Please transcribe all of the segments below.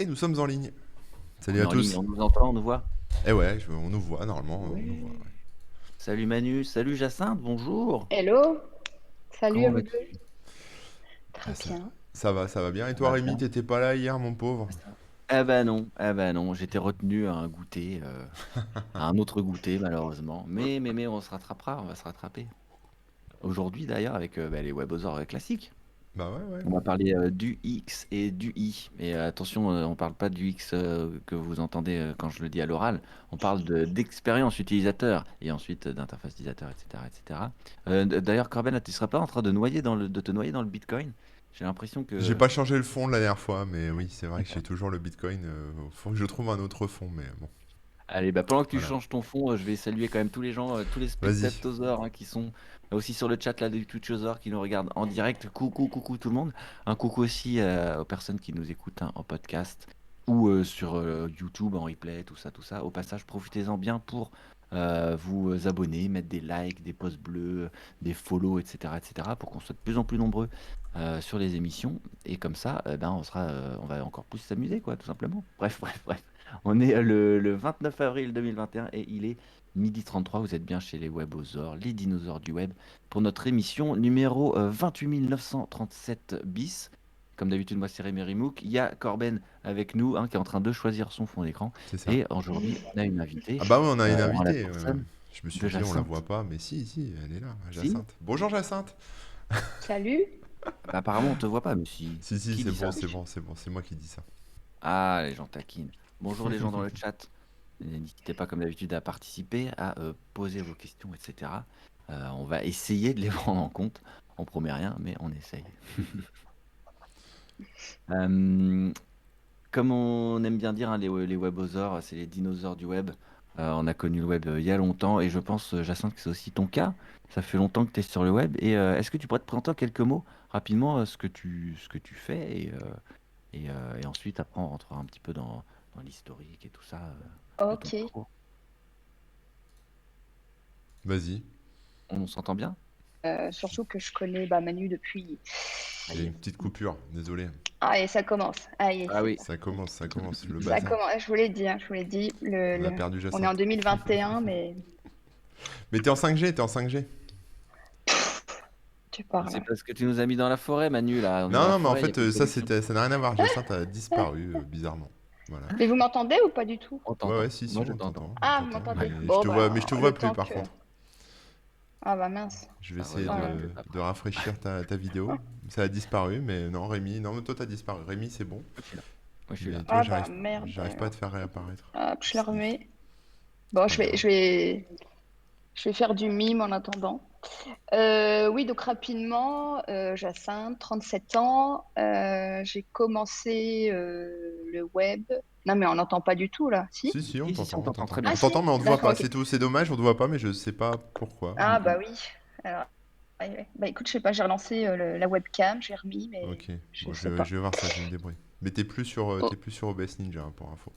Et nous sommes en ligne. On Salut est à en ligne, tous. on nous entend, on nous voit. Eh ouais, on nous voit normalement, on nous voit. Ouais. Ouais. Salut Manu, salut Jacinthe, bonjour. Hello, salut à Comment vous deux. vas-tu? Très Ah, ça, bien. ça va bien. Et Ça toi, va Rémi, bien? t'étais pas là hier, mon pauvre? Ah bah non, j'étais retenu à un goûter, à un autre goûter malheureusement. Mais on se rattrapera, on va se rattraper. Aujourd'hui d'ailleurs avec les webosaures classiques. Bah ouais, ouais. On va parler du X et du I. Et attention, on parle pas du X que vous entendez quand je le dis à l'oral. On parle d'expérience utilisateur et ensuite d'interface utilisateur, etc., etc. D'ailleurs, Corben, tu seras pas en train de de te noyer dans le Bitcoin? J'ai l'impression J'ai que... pas changé le fond de la dernière fois, mais oui, c'est vrai que j'ai toujours le Bitcoin. Faut que je trouve un autre fond, mais bon, Allez, bah pendant que tu voilà. changes ton fond, je vais saluer quand même tous les gens, tous les Vas-y. spectateurs qui sont aussi sur le chat là, des Twitchosers qui nous regardent en direct. Coucou, coucou tout le monde. Un coucou aussi aux personnes qui nous écoutent en podcast ou sur YouTube en replay, tout ça, tout ça. Au passage, profitez-en bien pour vous abonner, mettre des likes, des posts bleus, des follow, etc., pour qu'on soit de plus en plus nombreux sur les émissions. Et comme ça, ben, on va encore plus s'amuser, quoi, tout simplement. Bref, bref, bref. On est le 29 avril 2021 et il est midi 33. Vous êtes bien chez les Webosaures, les dinosaures du web, pour notre émission numéro 28 937 bis. Comme d'habitude, moi c'est Rémi Rimouk. Il y a Corben avec nous, hein, qui est en train de choisir son fond d'écran. C'est ça. Et aujourd'hui, on a une invitée Ah bah oui, on a une en la invitée. personne Je me suis de dit, on la voit Jacinthe. pas, mais si, elle est là, Si? Jacinthe. Bonjour, Jacinthe. Salut. Bah, apparemment, on te voit pas, mais si. Si, Qui c'est dit bon, ça? c'est moi qui dis ça. Ah, les gens taquinent. Bonjour les gens dans le chat. N'hésitez pas, comme d'habitude, à participer, à poser vos questions, etc. On va essayer de les prendre en compte. On promet rien, mais on essaye. Euh, Comme on aime bien dire, hein, les webosaures, c'est les dinosaures du web. On a connu le web il y a longtemps et je pense, Jacinthe, que c'est aussi ton cas. Ça fait longtemps que tu es sur le web. Et est-ce que tu pourrais te présenter en quelques mots rapidement ce que tu fais et ensuite, après, on rentrera un petit peu dans l'historique et tout ça de ton Ok. parcours. Vas-y. On s'entend bien? Surtout que je connais Manu depuis. Il y a Aïe. une petite coupure, désolé. Ah, et ça commence. Ah, et Ah c'est oui. bon. Ça commence, le Ça bazar. commence. Je vous l'ai dit, hein, je vous l'ai dit. On a perdu On est en Jacinthe. 2021, mais Mais t'es en 5G, t'es en 5G. tu C'est parles. parce que tu nous as mis dans la forêt, Manu, là. On est dans Non, la non, mais en forêt, il n'y a fait, plus de ça, connexion. ça n'a rien à voir. Jacinthe a disparu, bizarrement. Voilà. Mais vous m'entendez ou pas du tout? On Ouais, t'entend. ouais, si, Moi, je on t'entends. t'entend, Ah, vous m'entendez? Ouais. mais Bon, mais je te vois le plus, temps par que. contre. Ah, bah mince. Je vais Bah, essayer Oh là. regarde, pas de prêt. rafraîchir ta vidéo. Ça a disparu, mais non, Rémi, non, mais toi, t'as disparu. Rémi, c'est bon. Je suis là. Moi, je suis Mais là. toi, Ah, bah merde. j'arrive pas à te faire réapparaître. Hop, je la C'est remets. Bon, pas grave. je vais faire du mime en attendant. Oui, donc rapidement, Jacinthe, 37 ans. J'ai commencé le web. Non, mais on n'entend pas du tout là. Si? Si, on Si, on t'entend, on t'entend très t'entend. bien. Ah, On si? t'entend, mais on te voit D'accord, pas, ok. c'est tout. C'est dommage, on te voit pas, mais je sais pas pourquoi. Ah, bah oui. Alors, ouais, ouais. Bah écoute, je sais pas, j'ai relancé la webcam, j'ai remis, mais Ok, je bon, sais pas. je vais voir ça, je vais me débrouiller. Mais Oh. t'es plus sur OBS Ninja, hein, pour info.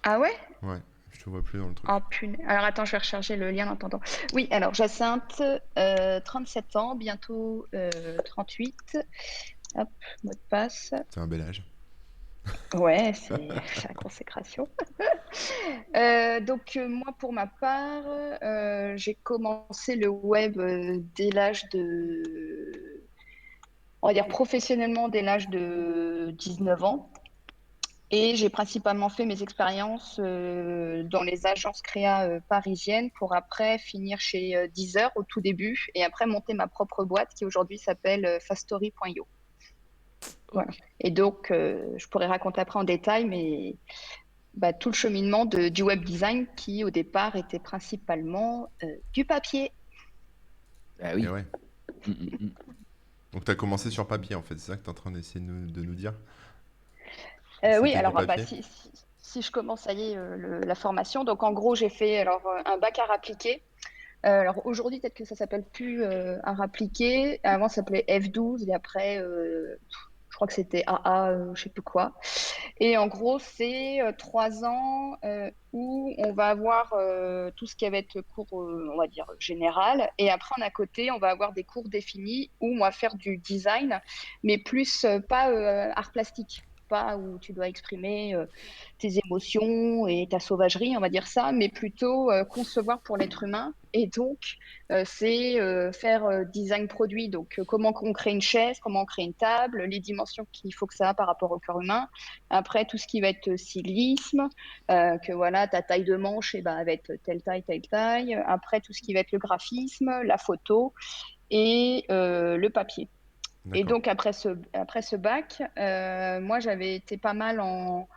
Ah ouais? Ouais, je te vois plus dans le Oh truc. punaise. Alors attends, je vais recharger le lien en attendant. Oui, alors Jacinthe, 37 ans, bientôt 38. Hop, mot de passe. C'est un bel âge. Ouais, c'est la consécration. Moi, pour ma part, j'ai commencé le web dès l'âge de, on va dire professionnellement dès l'âge de 19 ans. Et j'ai principalement fait mes expériences dans les agences créa parisiennes pour après finir chez Deezer au tout début et après monter ma propre boîte qui aujourd'hui s'appelle Fastory.io. Voilà. Ok. Et donc, je pourrais raconter après en détail, mais tout le cheminement du web design qui, au départ, était principalement du papier. Ah Et oui. ouais. Mm, mm, mm. Donc t'as commencé sur papier, en fait, c'est ça que t'es en train d'essayer de nous dire? Oui, C'était du alors papier? si je commence, ça y est, la formation. Donc, en gros, j'ai fait un bac art appliqué. Alors, aujourd'hui, peut-être que ça s'appelle plus art appliqué. Avant, ça s'appelait F12 et après, je crois que c'était AA, je sais plus quoi. Et en gros, c'est 3 ans où on va avoir tout ce qui va être cours, on va dire, général. Et après, à côté, on va avoir des cours définis où on va faire du design, mais plus pas art plastique. pas où tu dois exprimer tes émotions et ta sauvagerie, on va dire ça, mais plutôt concevoir pour l'être humain. Et donc, c'est faire design produit. Donc, comment on crée une chaise, comment on crée une table, les dimensions qu'il faut que ça a par rapport au corps humain. Après, tout ce qui va être stylisme, que voilà, ta taille de manche, et ben, va être telle taille, telle taille. Après, tout ce qui va être le graphisme, la photo et le papier. Et D'accord. donc, après ce bac, moi, j'avais été pas mal en...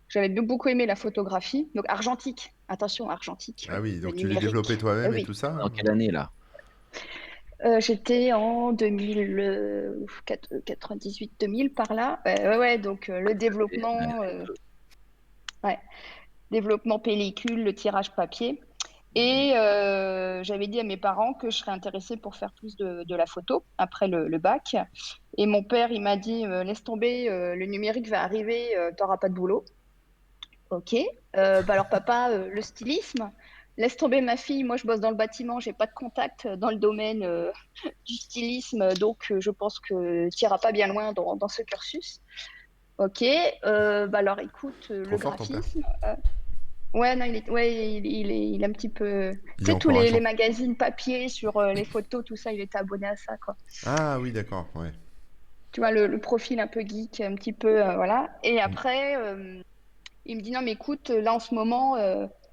J'avais beaucoup aimé la photographie. Donc, argentique. Attention, argentique, Ah oui. oui, Le donc tu l'as développé numérique. toi-même et Oui. tout ça? Dans quelle année là? J'étais en 2098-2000 par là. Ouais, donc le développement, ouais, développement pellicule, le tirage papier. Et j'avais dit à mes parents que je serais intéressée pour faire plus de la photo après le bac. Et mon père, il m'a dit, laisse tomber, le numérique va arriver, t'auras pas de boulot. Ok. Bah alors papa, le stylisme, laisse tomber ma fille, moi je bosse dans le bâtiment, j'ai pas de contact dans le domaine du stylisme, donc je pense que tu iras pas bien loin dans ce cursus. Ok. Bah alors écoute, Trop le fort ton père. graphisme. Ouais, non, il est un petit peu. Tu Il est sais, tous les encourageant. magazines papier sur les photos, tout ça, il était abonné à ça, quoi. Ah oui, d'accord, ouais. Tu vois, le profil un peu geek, un petit peu, voilà. Et Mm. après, il me dit, non, mais écoute, là, en ce moment,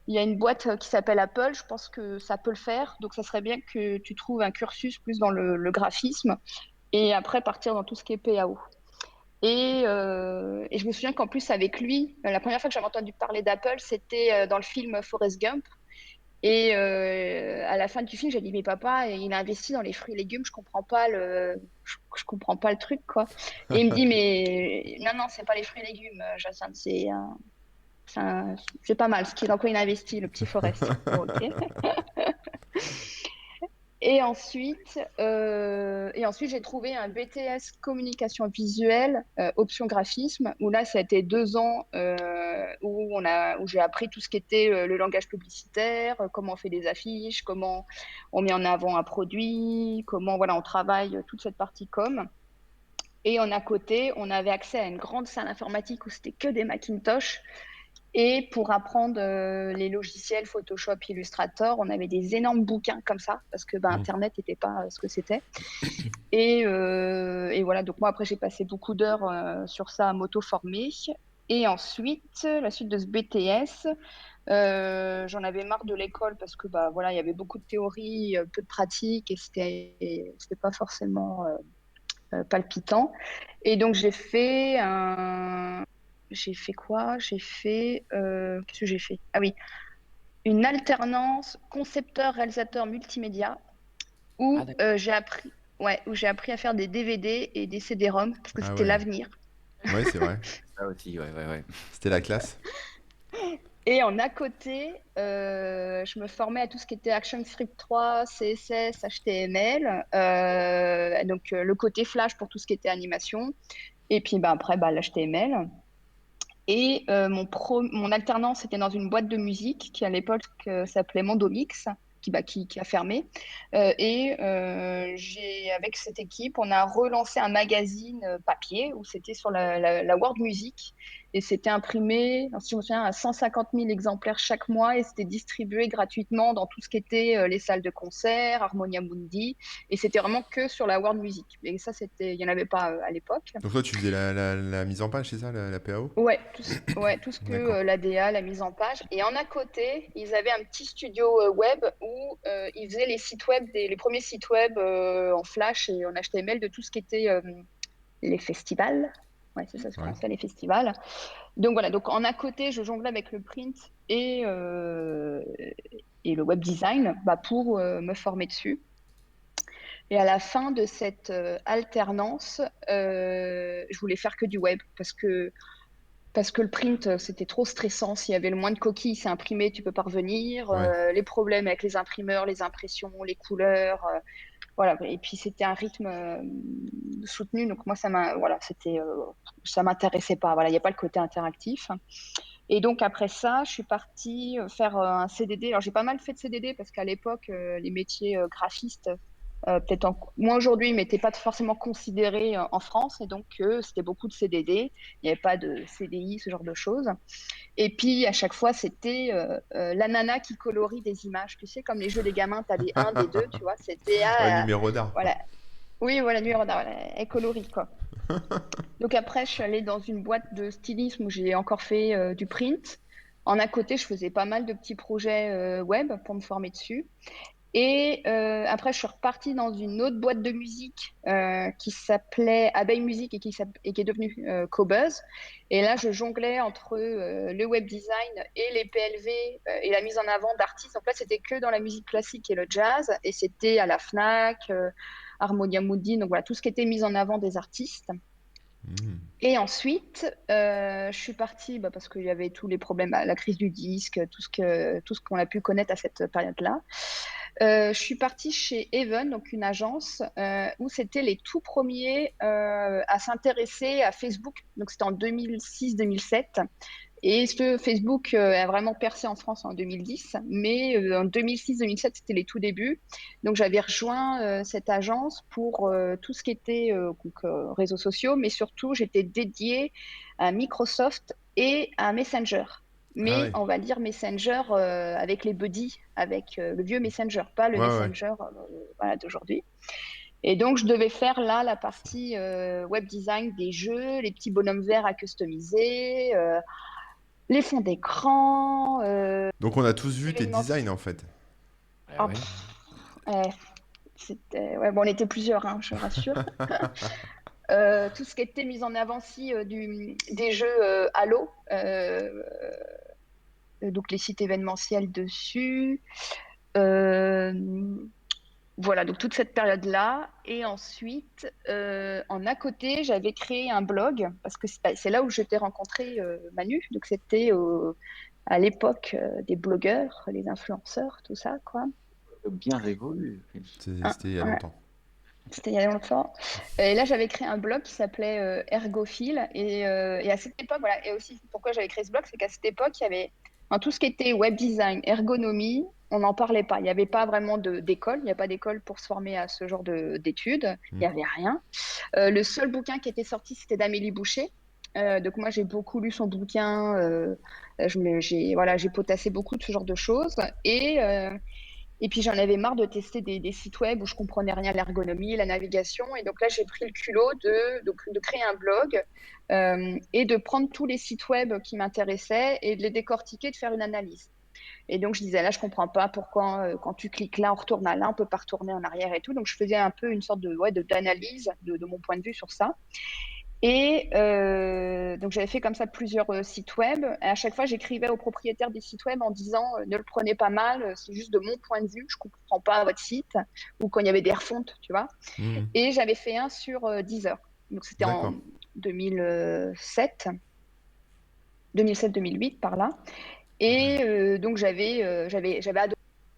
il y a une boîte qui s'appelle Apple, je pense que ça peut le faire. Donc, ça serait bien que tu trouves un cursus plus dans le graphisme et après partir dans tout ce qui est PAO. Et je me souviens qu'en plus, avec lui, la première fois que j'avais entendu parler d'Apple, c'était dans le film Forrest Gump. Et à la fin du film, j'ai dit, mais papa, il a investi dans les fruits et légumes, je comprends pas le truc, quoi. Et il me dit, mais non, non, c'est pas les fruits et légumes, Jacinthe, c'est pas mal dans quoi il a investi, le petit Forest. Ok. Et ensuite, j'ai trouvé un BTS communication visuelle, option graphisme, où là, ça a été 2 ans où j'ai appris tout ce qui était le langage publicitaire, comment on fait des affiches, comment on met en avant un produit, comment voilà, on travaille toute cette partie com. Et à côté, on avait accès à une grande salle informatique où c'était que des Macintosh. Et pour apprendre les logiciels Photoshop, Illustrator, on avait des énormes bouquins comme ça, parce que bah, Mm. Internet n'était pas ce que c'était. Et voilà, donc moi après j'ai passé beaucoup d'heures sur ça à m'auto-former. Et ensuite, la suite de ce BTS, j'en avais marre de l'école parce que bah, voilà, il y avait beaucoup de théorie, peu de pratique, et c'était pas forcément palpitant. Et donc j'ai fait quoi? Qu'est-ce que j'ai fait? Ah oui, une alternance concepteur-réalisateur multimédia Ah où d'accord. j'ai appris à faire des DVD et des CD-ROM parce que Ah c'était ouais. l'avenir. Ouais, c'est vrai. Ça aussi, ouais, ouais, ouais. C'était la classe. Et à côté, je me formais à tout ce qui était ActionScript 3, CSS, HTML, donc le côté Flash pour tout ce qui était animation, et puis bah, après bah, l'HTML. Et mon alternance était dans une boîte de musique qui à l'époque s'appelait Mondomix, qui a fermé. Avec cette équipe, on a relancé un magazine papier où c'était sur la world music. Et c'était imprimé, si je me souviens, à 150 000 exemplaires chaque mois et c'était distribué gratuitement dans tout ce qui était les salles de concert, Harmonia Mundi. Et c'était vraiment que sur la world music. Et ça, il n'y en avait pas à l'époque. Donc toi, tu faisais la mise en page, c'est ça, la PAO? Ouais, tout ce que D'accord. l'ADA, la mise en page. Et à côté, ils avaient un petit studio web où ils faisaient les premiers sites web en Flash et en HTML de tout ce qui était les festivals. Ouais, c'est ça se Ouais. prononçait, les festivals. Donc voilà, donc à côté, je jonglais avec le print et le web design pour me former dessus. Et à la fin de cette alternance, je voulais faire que du web parce que le print, c'était trop stressant. S'il y avait le moins de coquilles, c'est imprimé, tu peux pas revenir. Ouais. Les problèmes avec les imprimeurs, les impressions, les couleurs, voilà. Et puis c'était un rythme soutenu, donc moi ça m'intéressait pas. Voilà, il n'y a pas le côté interactif. Et donc après ça, je suis partie faire un CDD. Alors j'ai pas mal fait de CDD parce qu'à l'époque, les métiers graphistes peut-être moins aujourd'hui, mais n'était pas forcément considéré en France. Et donc, c'était beaucoup de CDD. Il n'y avait pas de CDI, ce genre de choses. Et puis, à chaque fois, c'était la nana qui colorie des images. Tu sais, comme les jeux des gamins, tu as des 1, des 2, tu vois. C'était, Ouais, numéro d'art, quoi. voilà. Oui, voilà, numéro d'art, voilà, elle colorie, quoi. Donc après, je suis allée dans une boîte de stylisme où j'ai encore fait du print. En à côté, je faisais pas mal de petits projets web pour me former dessus. Et après, je suis repartie dans une autre boîte de musique qui s'appelait Abeille Musique et qui est devenue Cobuzz. Et là, je jonglais entre le web design et les PLV et la mise en avant d'artistes. Donc là, c'était que dans la musique classique et le jazz. Et c'était à la Fnac, Harmonia Mundi, donc voilà, tout ce qui était mise en avant des artistes. Hmm. Et ensuite, je suis partie parce qu'il y avait tous les problèmes, la crise du disque, tout ce qu'on a pu connaître à cette période-là. Je suis partie chez Even, donc une agence où c'était les tout premiers à s'intéresser à Facebook. Donc c'était en 2006-2007. Et ce Facebook a vraiment percé en France en 2010, mais en 2006-2007, c'était les tout débuts. Donc j'avais rejoint cette agence pour tout ce qui était réseaux sociaux, mais surtout j'étais dédiée à Microsoft et à Messenger. Ah Mais ouais. on va dire Messenger avec les buddies, avec le vieux Messenger, pas le Ouais, ouais. Messenger voilà, d'aujourd'hui. Et donc, je devais faire là la partie web design des jeux, les petits bonhommes verts à customiser, les fonds d'écran, Donc on a tous vu tes designs l'événementiel. en fait. Ah Oh, ouais. ouais, ouais, bon, on était plusieurs, hein, je rassure. Tout ce qui était mis en avant aussi des jeux Halo, donc les sites événementiels dessus. Euh, voilà, donc toute cette période-là. Et ensuite, en à côté, j'avais créé un blog parce que c'est là où je t'ai rencontré Manu. Donc c'était à l'époque des blogueurs, les influenceurs, tout ça, quoi. Bien révolu. Hein, C'était il y a ouais, longtemps. c'était il y a longtemps. Et là, j'avais créé un blog qui s'appelait Ergophile. Et à cette époque, voilà, et aussi pourquoi j'avais créé ce blog, c'est qu'à cette époque, il y avait tout ce qui était web design, ergonomie, on n'en parlait pas. Il n'y avait pas vraiment d'école. Il n'y a pas d'école pour se former à ce genre d'études. Il Hmm. n'y avait rien. Le seul bouquin qui était sorti, c'était d'Amélie Boucher. Donc moi, j'ai beaucoup lu son bouquin. Voilà, j'ai potassé beaucoup de ce genre de choses. Et puis j'en avais marre de tester des sites web où je comprenais rien à l'ergonomie, la navigation. Et donc là, j'ai pris le culot de créer un blog et de prendre tous les sites web qui m'intéressaient et de les décortiquer, de faire une analyse. Et donc je disais là, je comprends pas pourquoi quand tu cliques là, on retourne à là, on peut pas retourner en arrière et tout. Donc je faisais un peu une sorte d'analyse de mon point de vue sur ça. Et donc j'avais fait comme ça plusieurs sites web. Et à chaque fois, j'écrivais aux propriétaires des sites web en disant ne le prenez pas mal, c'est juste de mon point de vue, je comprends pas votre site. Ou quand il y avait des refontes, tu vois. Hmm. Et j'avais fait un sur Deezer. Donc c'était en D'accord. 2007, 2007-2008 par là. Et donc j'avais adoré.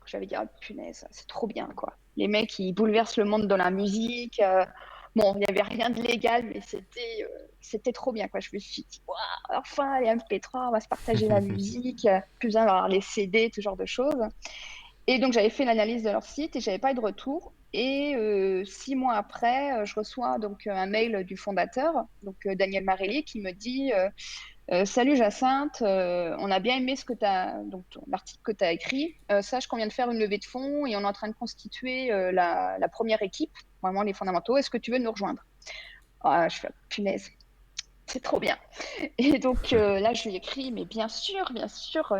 J'avais dit, oh punaise, c'est trop bien, quoi. Les mecs, ils bouleversent le monde dans la musique. Bon, il n'y avait rien de légal, mais c'était trop bien, quoi. Je me suis dit, waouh, enfin, les MP3, on va se partager la musique. Plus besoin d'avoir les CD, ce genre de choses. Et donc, j'avais fait l'analyse de leur site et j'avais pas eu de retour. Et 6 mois après, je reçois donc un mail du fondateur, donc Daniel Marelli, qui me dit salut Jacinthe, on a bien aimé donc l'article que tu as écrit. Sache qu'on vient de faire une levée de fonds et on est en train de constituer la première équipe, vraiment les fondamentaux. Est-ce que tu veux nous rejoindre? Ah, je fais punaise, c'est trop bien. Et donc là, je lui écris, mais bien sûr,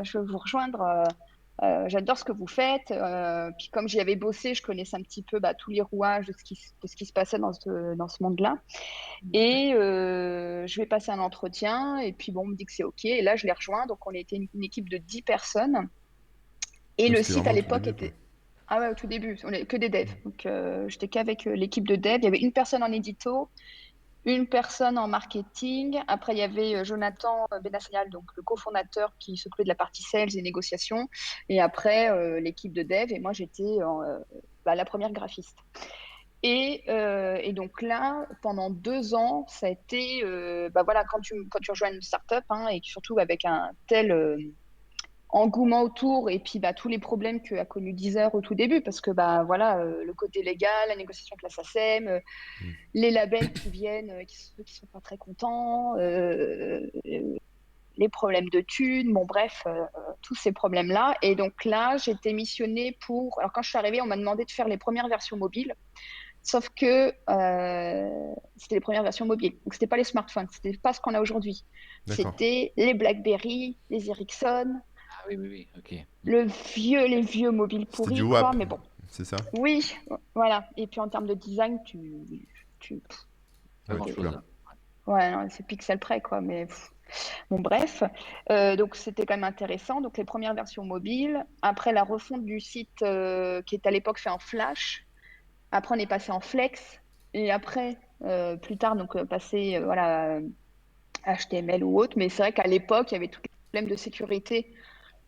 je veux vous rejoindre. J'adore ce que vous faites. Puis comme j'y avais bossé, je connaissais un petit peu tous les rouages de ce qui se passait dans ce monde-là. Et je vais passer un entretien. Et puis bon, on me dit que c'est OK. Et là, je les rejoins. Donc on était une équipe de 10 personnes. Et Ouais, le c'était site à vraiment au tout l'époque début, quoi. était... Ah ouais, au tout début, on est que des devs. Donc j'étais qu'avec l'équipe de devs. Il y avait une personne en édito, une personne en marketing. Après, il y avait Jonathan Benassayal, donc le cofondateur qui s'occupait de la partie sales et négociations. Et après, l'équipe de dev. Et moi, j'étais la première graphiste. Et donc là, pendant 2 ans, ça a été, voilà, quand tu rejoins une startup hein, et surtout avec un tel engouement autour et puis tous les problèmes qu'a connu Deezer au tout début, parce que voilà, le côté légal, la négociation avec la SACEM, Mm. les labels qui viennent, qui sont pas très contents, les problèmes de thunes, bon bref, tous ces problèmes-là. Et donc là, j'ai été missionnée pour... Alors quand je suis arrivée, on m'a demandé de faire les premières versions mobiles, sauf que c'était les premières versions mobiles. Donc c'était pas les smartphones, c'était pas ce qu'on a aujourd'hui. D'accord. C'était les BlackBerry, les Ericsson, Ah oui, oui, oui, ok. les vieux mobiles C'était du pourris, quoi, WAP, mais bon. c'est ça? Oui, voilà. Et puis en termes de design, Pas Ouais, grand-chose. super. ouais, non, c'est pixel près, quoi, mais bon, bref. Donc c'était quand même intéressant. Donc les premières versions mobiles. Après la refonte du site qui est à l'époque fait en Flash. Après on est passé en Flex. Et après, plus tard, donc passé voilà, HTML ou autre. Mais c'est vrai qu'à l'époque, il y avait tous les problèmes de sécurité,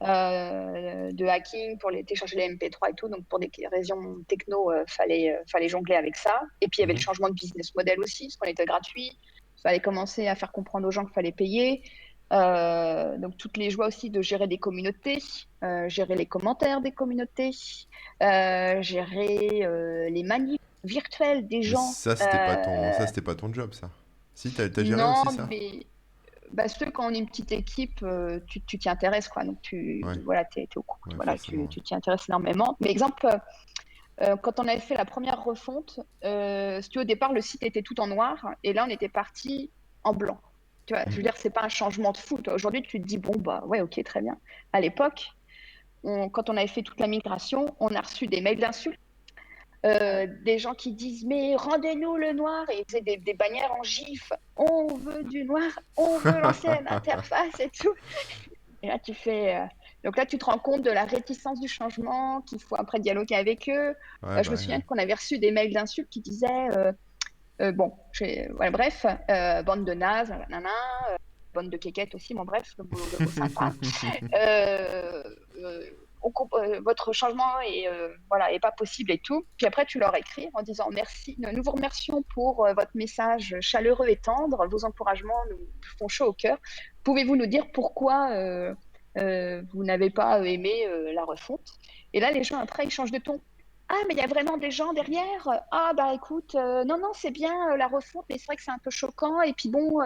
de hacking pour télécharger les MP3 et tout. Donc pour des raisons techno, fallait jongler avec ça. Et puis il y avait le Mhm. changement de business model aussi, parce qu'on était gratuit. Il fallait commencer à faire comprendre aux gens qu'il fallait payer. Donc toutes les joies aussi de gérer des communautés, gérer les commentaires des communautés, gérer les manifs virtuels des Mais gens. ça, c'était pas ton job, ça. Si, t'as géré Non, aussi ça? mais ceux, quand on est une petite équipe, tu t'y intéresses, quoi. Donc, Ouais, voilà, au courant, ouais, voilà, forcément. tu t'y intéresses énormément. Mais exemple, quand on avait fait la première refonte, si tu veux, au départ, le site était tout en noir, et là, on était parti en blanc. Tu vois, je veux dire, c'est pas un changement de fou. Toi. Aujourd'hui, tu te dis, bon, ouais, ok, très bien. À l'époque, quand on avait fait toute la migration, on a reçu des mails d'insultes, des gens qui disent mais rendez-nous le noir, et ils faisaient des bannières en gif, on veut du noir, on veut l'ancienne interface et tout. Et là tu fais donc là tu te rends compte de la réticence du changement, qu'il faut après dialoguer avec eux. Ouais, Je bah me ouais. souviens qu'on avait reçu des mails d'insultes qui disaient bon, voilà, bref, bande de nazes, nanana, bande de kékettes aussi, bon bref, le mot sympa. Euh, euh, Votre changement est voilà, est pas possible et tout. Puis après, tu leur écris en disant merci. Nous vous remercions pour votre message chaleureux et tendre. Vos encouragements nous font chaud au cœur. Pouvez-vous nous dire pourquoi vous n'avez pas aimé la refonte? Et là, les gens après, ils changent de ton. Ah, mais il y a vraiment des gens derrière. Ah, bah écoute, non, non, c'est bien la refonte, mais c'est vrai que c'est un peu choquant. Et puis bon,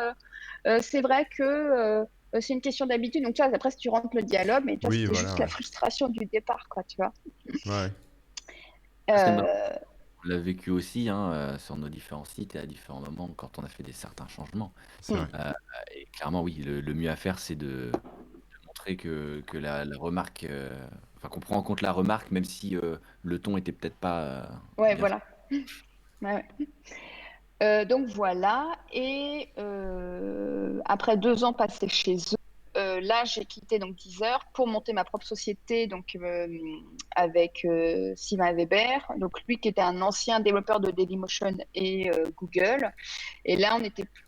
c'est vrai que c'est une question d'habitude. Donc, tu vois, après, si tu rentres le dialogue, mais toi, Oui, c'était voilà, juste la ouais. frustration du départ, quoi, tu vois. Ouais. C'est marrant. Euh, On l'a vécu aussi hein, sur nos différents sites et à différents moments quand on a fait certains changements. C'est hmm. vrai. Et clairement, oui, le mieux à faire, c'est de montrer que la remarque, enfin qu'on prend en compte la remarque, même si le ton était peut-être pas Ouais, bien. voilà. Ouais, ouais. Donc voilà, et après 2 ans passés chez eux, là j'ai quitté donc Deezer pour monter ma propre société donc avec Sylvain Weber, donc lui qui était un ancien développeur de Dailymotion et Google. Et là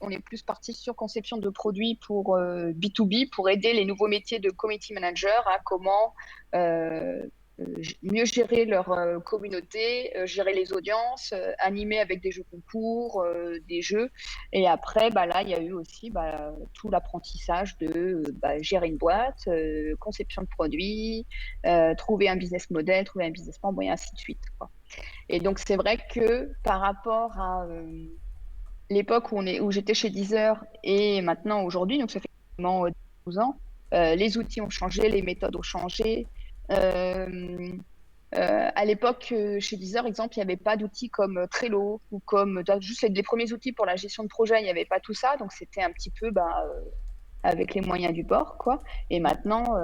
on est plus parti sur conception de produits pour B2B, pour aider les nouveaux métiers de community manager à comment euh, mieux gérer leur communauté, gérer les audiences, animer avec des jeux concours, des jeux. Et après, là, il y a eu aussi tout l'apprentissage de gérer une boîte, conception de produits, trouver un business model, trouver un business plan, bon, et ainsi de suite, quoi. Et donc, c'est vrai que par rapport à l'époque où j'étais chez Deezer et maintenant aujourd'hui, donc ça fait quasiment 12 ans, les outils ont changé, les méthodes ont changé. Euh, à l'époque, chez Deezer, exemple, il n'y avait pas d'outils comme Trello ou comme juste les premiers outils pour la gestion de projet, il n'y avait pas tout ça, donc c'était un petit peu avec les moyens du bord, quoi. Et maintenant,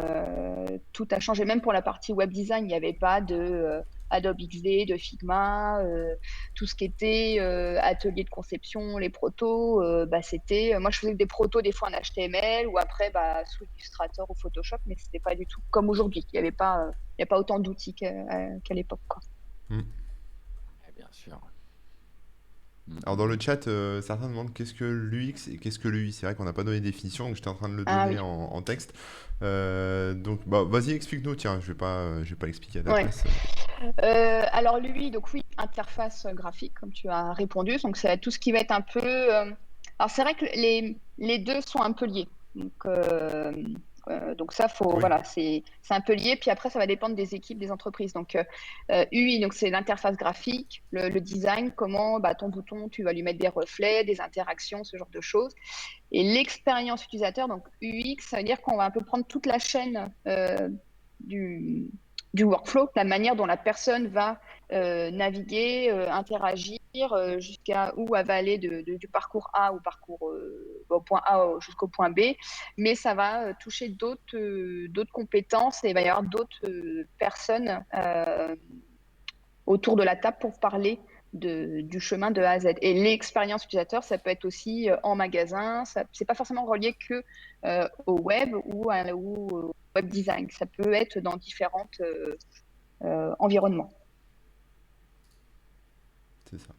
tout a changé. Même pour la partie web design, il n'y avait pas de Adobe XD, de Figma, tout ce qui était atelier de conception, les protos, c'était. Moi, je faisais des protos des fois en HTML ou après sous Illustrator ou Photoshop, mais c'était pas du tout comme aujourd'hui. Il y a pas autant d'outils qu'à l'époque, quoi. Mm. Bien sûr. Alors dans le chat, certains demandent qu'est-ce que l'UX et qu'est-ce que l'UI. C'est vrai qu'on n'a pas donné de définition, donc j'étais en train de le Ah donner oui. en texte. Donc vas-y, explique-nous, tiens, je vais pas l'expliquer à ta Ouais. place. Alors lui, donc oui, interface graphique, comme tu as répondu. Donc c'est tout ce qui va être un peu. Alors c'est vrai que les deux sont un peu liés. Donc Donc ça, Oui, voilà, c'est un peu lié. Puis après, ça va dépendre des équipes, des entreprises. Donc UI, donc c'est l'interface graphique, le design, comment ton bouton, tu vas lui mettre des reflets, des interactions, ce genre de choses. Et l'expérience utilisateur, donc UX, ça veut dire qu'on va un peu prendre toute la chaîne du, du workflow, la manière dont la personne va naviguer, interagir, jusqu'à où elle va aller du parcours A au parcours au point A jusqu'au point B. Mais ça va toucher d'autres compétences et il va y avoir d'autres personnes autour de la table pour parler du chemin de A à Z. Et l'expérience utilisateur, ça peut être aussi en magasin, c'est pas forcément relié que au web ou au web design. Ça peut être dans différents environnements. c'est ça.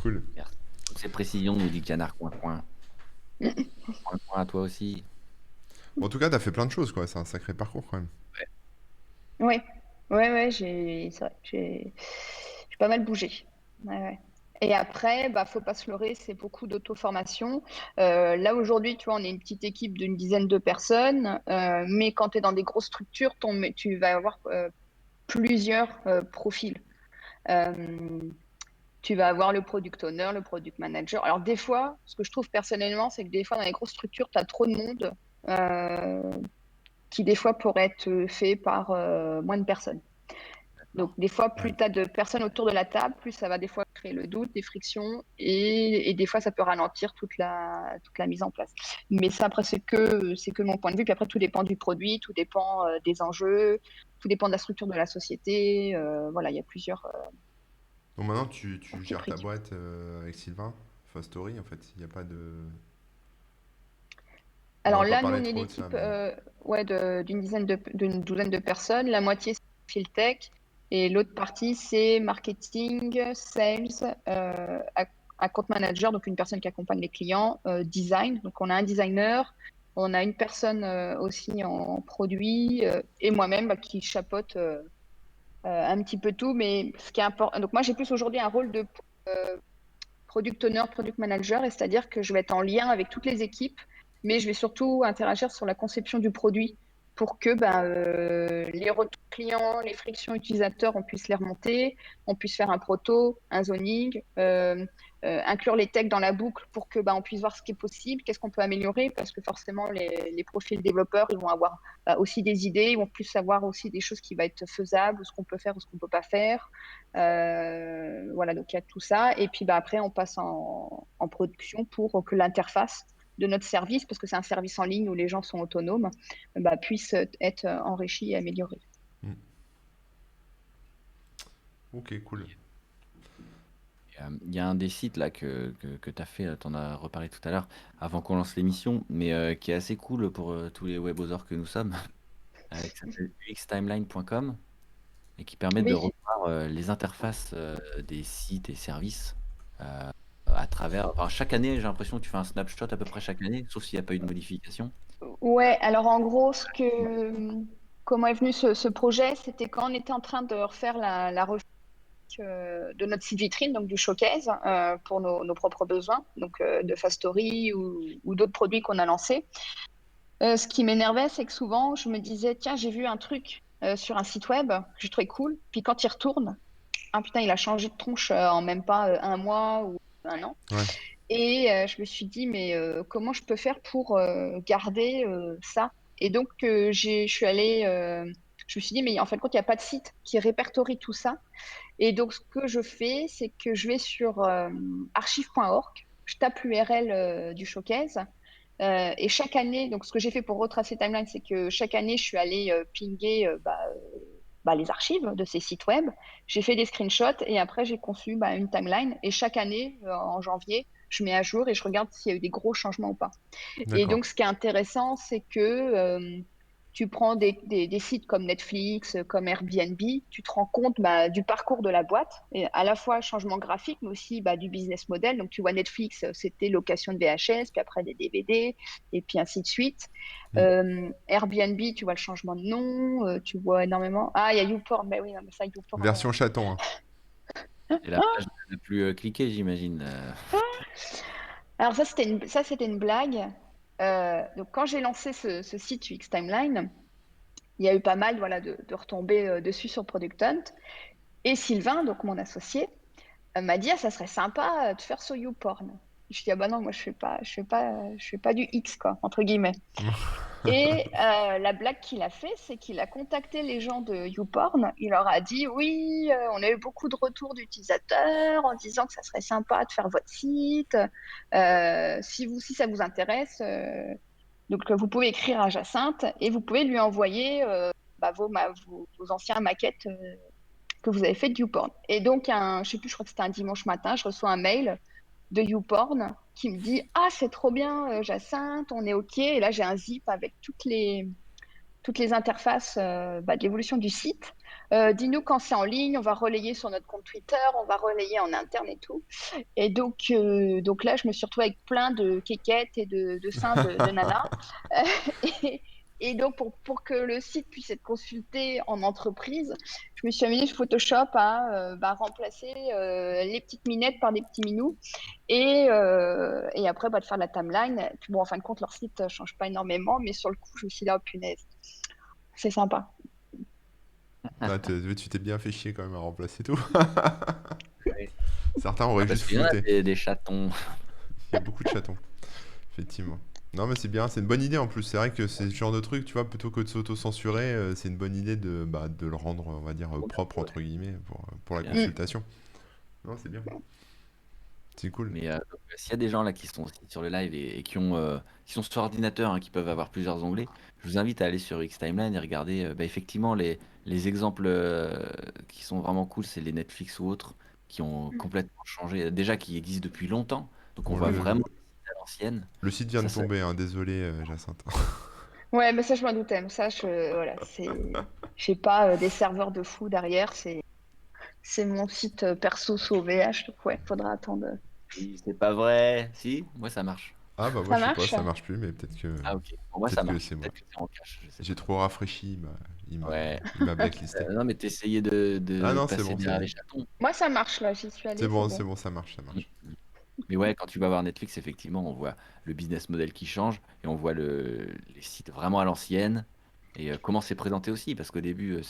Cool. Merci. Toutes ces précisions, nous dit Canard Coin Coin. Coin Coin à toi aussi. Bon, en tout cas, t'as fait plein de choses, quoi. C'est un sacré parcours, quand même. Ouais, ouais, c'est vrai, j'ai pas mal bougé. Ouais, ouais. Et après, faut pas se leurrer, c'est beaucoup d'auto-formation. Là, aujourd'hui, tu vois, on est une petite équipe d'une dizaine de personnes, mais quand tu es dans des grosses structures, tu vas avoir plusieurs profils. Euh, Tu vas avoir le product owner, le product manager. Alors, des fois, ce que je trouve personnellement, c'est que des fois, dans les grosses structures, tu as trop de monde euh, qui, des fois, pourrait être fait par moins de personnes. Donc, des fois, Ouais. plus tu as de personnes autour de la table, plus ça va des fois créer le doute, des frictions, et des fois, ça peut ralentir toute la mise en place. Mais ça, après, c'est que mon point de vue. Puis après, tout dépend du produit, tout dépend des enjeux, tout dépend de la structure de la société. Voilà, il y a plusieurs Donc maintenant, tu gères ta trucs. boîte avec Sylvain, Story, en fait. Il n'y a pas de... On n'en Alors a pas là, nous, parlé on est trop de ça, l'équipe mais... ouais, d'une douzaine de personnes. La moitié, c'est Philtech et l'autre partie, c'est marketing, sales, account manager, donc une personne qui accompagne les clients, design. Donc, on a un designer, on a une personne aussi en produit et moi-même qui chapeaute un petit peu tout. Mais ce qui est important, donc moi, j'ai plus aujourd'hui un rôle de product owner, product manager, et c'est-à-dire que je vais être en lien avec toutes les équipes, mais je vais surtout interagir sur la conception du produit pour que les retours clients, les frictions utilisateurs, on puisse les remonter, on puisse faire un proto, un zoning, inclure les techs dans la boucle pour que on puisse voir ce qui est possible, qu'est-ce qu'on peut améliorer, parce que forcément les profils développeurs, ils vont avoir aussi des idées, ils vont plus savoir aussi des choses qui vont être faisables, ce qu'on peut faire ou ce qu'on peut pas faire. Voilà, donc il y a tout ça. Et puis après, on passe en production pour que l'interface de notre service, parce que c'est un service en ligne où les gens sont autonomes, puisse être enrichie et améliorée. Hmm. Ok, cool. Il y a un des sites là que tu as fait, tu en as reparlé tout à l'heure, avant qu'on lance l'émission, mais qui est assez cool pour tous les webosors que nous sommes, qui s'appelle uxtimeline.com et qui permet de Oui. revoir les interfaces des sites et services à travers. Enfin, chaque année, j'ai l'impression que tu fais un snapshot à peu près chaque année, sauf s'il n'y a pas eu de modification. Ouais, alors en gros, comment est venu ce projet, c'était quand on était en train de refaire la refonte de notre site vitrine, donc du showcase, pour nos propres besoins, donc de Fastory ou d'autres produits qu'on a lancés. Ce qui m'énervait, c'est que souvent, je me disais, tiens, j'ai vu un truc sur un site web que j'ai trouvé cool, puis quand il retourne, ah putain, il a changé de tronche en même pas un mois ou un an. Ouais. Et je me suis dit, mais comment je peux faire pour garder ça? Et donc, je suis allée, je me suis dit, mais en fin de compte, il n'y a pas de site qui répertorie tout ça. Et donc, ce que je fais, c'est que je vais sur archive.org, je tape l'URL du showcase. Et chaque année, donc ce que j'ai fait pour retracer Timeline, c'est que chaque année, je suis allée pinguer les archives de ces sites web. J'ai fait des screenshots et après, j'ai conçu une timeline. Et chaque année, en janvier, je mets à jour et je regarde s'il y a eu des gros changements ou pas. Et D'accord. donc, ce qui est intéressant, c'est que tu prends des sites comme Netflix, comme Airbnb, tu te rends compte du parcours de la boîte, et à la fois changement graphique, mais aussi du business model. Donc, tu vois, Netflix, c'était location de VHS, puis après des DVD, et puis ainsi de suite. Hmm. Airbnb, tu vois le changement de nom, tu vois énormément. Ah, il y a YouPorn, ben oui, non, mais ça, YouPorn. Version chaton, hein. C'est la page la plus cliquée, j'imagine. Alors, ça, c'était une blague. Donc quand j'ai lancé ce site UX Timeline, il y a eu pas mal voilà, de retombées dessus sur Product Hunt. Et Sylvain, donc mon associé, m'a dit, ah, ça serait sympa de faire sur YouPorn. Je dis, ah bah non, moi je fais pas du X, quoi, entre guillemets. Et la blague qu'il a fait, c'est qu'il a contacté les gens de YouPorn. Il leur a dit, oui, on a eu beaucoup de retours d'utilisateurs en disant que ça serait sympa de faire votre site. Si ça vous intéresse, donc vous pouvez écrire à Jacinthe et vous pouvez lui envoyer vos anciens maquettes que vous avez fait de YouPorn. Et donc, je sais plus, je crois que c'était un dimanche matin, je reçois un mail de YouPorn qui me dit, ah, c'est trop bien, Jacinthe, on est OK. Et là, j'ai un zip avec toutes les interfaces de l'évolution du site. Dis-nous quand c'est en ligne, on va relayer sur notre compte Twitter, on va relayer en interne et tout. Et donc là, je me suis retrouvée avec plein de kékettes et de seins de nana. Et, et donc, pour que le site puisse être consulté en entreprise, je me suis amusée sur Photoshop à remplacer les petites minettes par des petits minous. Et après, de faire la timeline. Puis bon, en fin de compte, leur site ne change pas énormément, mais sur le coup, je me suis dit, oh punaise, c'est sympa. Ah, tu t'es bien fait chier quand même à remplacer tout. Ouais. Certains auraient Parce juste qu'il y en a flouté. des chatons. Il y a beaucoup de chatons, effectivement. Non, mais c'est bien, c'est une bonne idée en plus. C'est vrai que c'est ce genre de truc, tu vois, plutôt que de s'auto-censurer, c'est une bonne idée de le rendre, on va dire, propre, Ouais, entre guillemets, pour la bien. Mm. consultation. Non, c'est bien. C'est cool. Mais donc, s'il y a des gens là qui sont aussi sur le live et qui sont sur ordinateur, hein, qui peuvent avoir plusieurs onglets, je vous invite à aller sur Xtimeline et regarder effectivement les exemples qui sont vraiment cool, c'est les Netflix ou autres qui ont complètement changé, déjà qui existent depuis longtemps. Donc on Bon, voit vraiment les sites à l'ancienne. le site vient Ça, de tomber, hein, désolé, Jacinthe. Ouais, mais ça, je m'en doutais. Mais ça, voilà, j'ai pas des serveurs de fou derrière. C'est mon site perso sous OVH. Donc, ouais, faudra attendre. c'est pas vrai. Si, moi ça marche. Ah bah moi Ça je sais pas, marche? ça marche plus, mais peut-être que Ah ok, pour moi peut-être ça que marche. c'est moi. Peut-être que c'est en cache, je sais J'ai pas. trop rafraîchi, Ouais. il m'a blacklisté. Non mais t'essayais de, Ah de non, c'est passer bon, derrière les chatons. Moi, ça marche, là. J'y suis allée, c'est bon. c'est bon, ça marche, ça Mm. marche. Mais ouais, quand tu vas voir Netflix, effectivement, on voit le business model qui change et on voit les sites vraiment à l'ancienne et comment c'est présenté aussi. Parce qu'au début,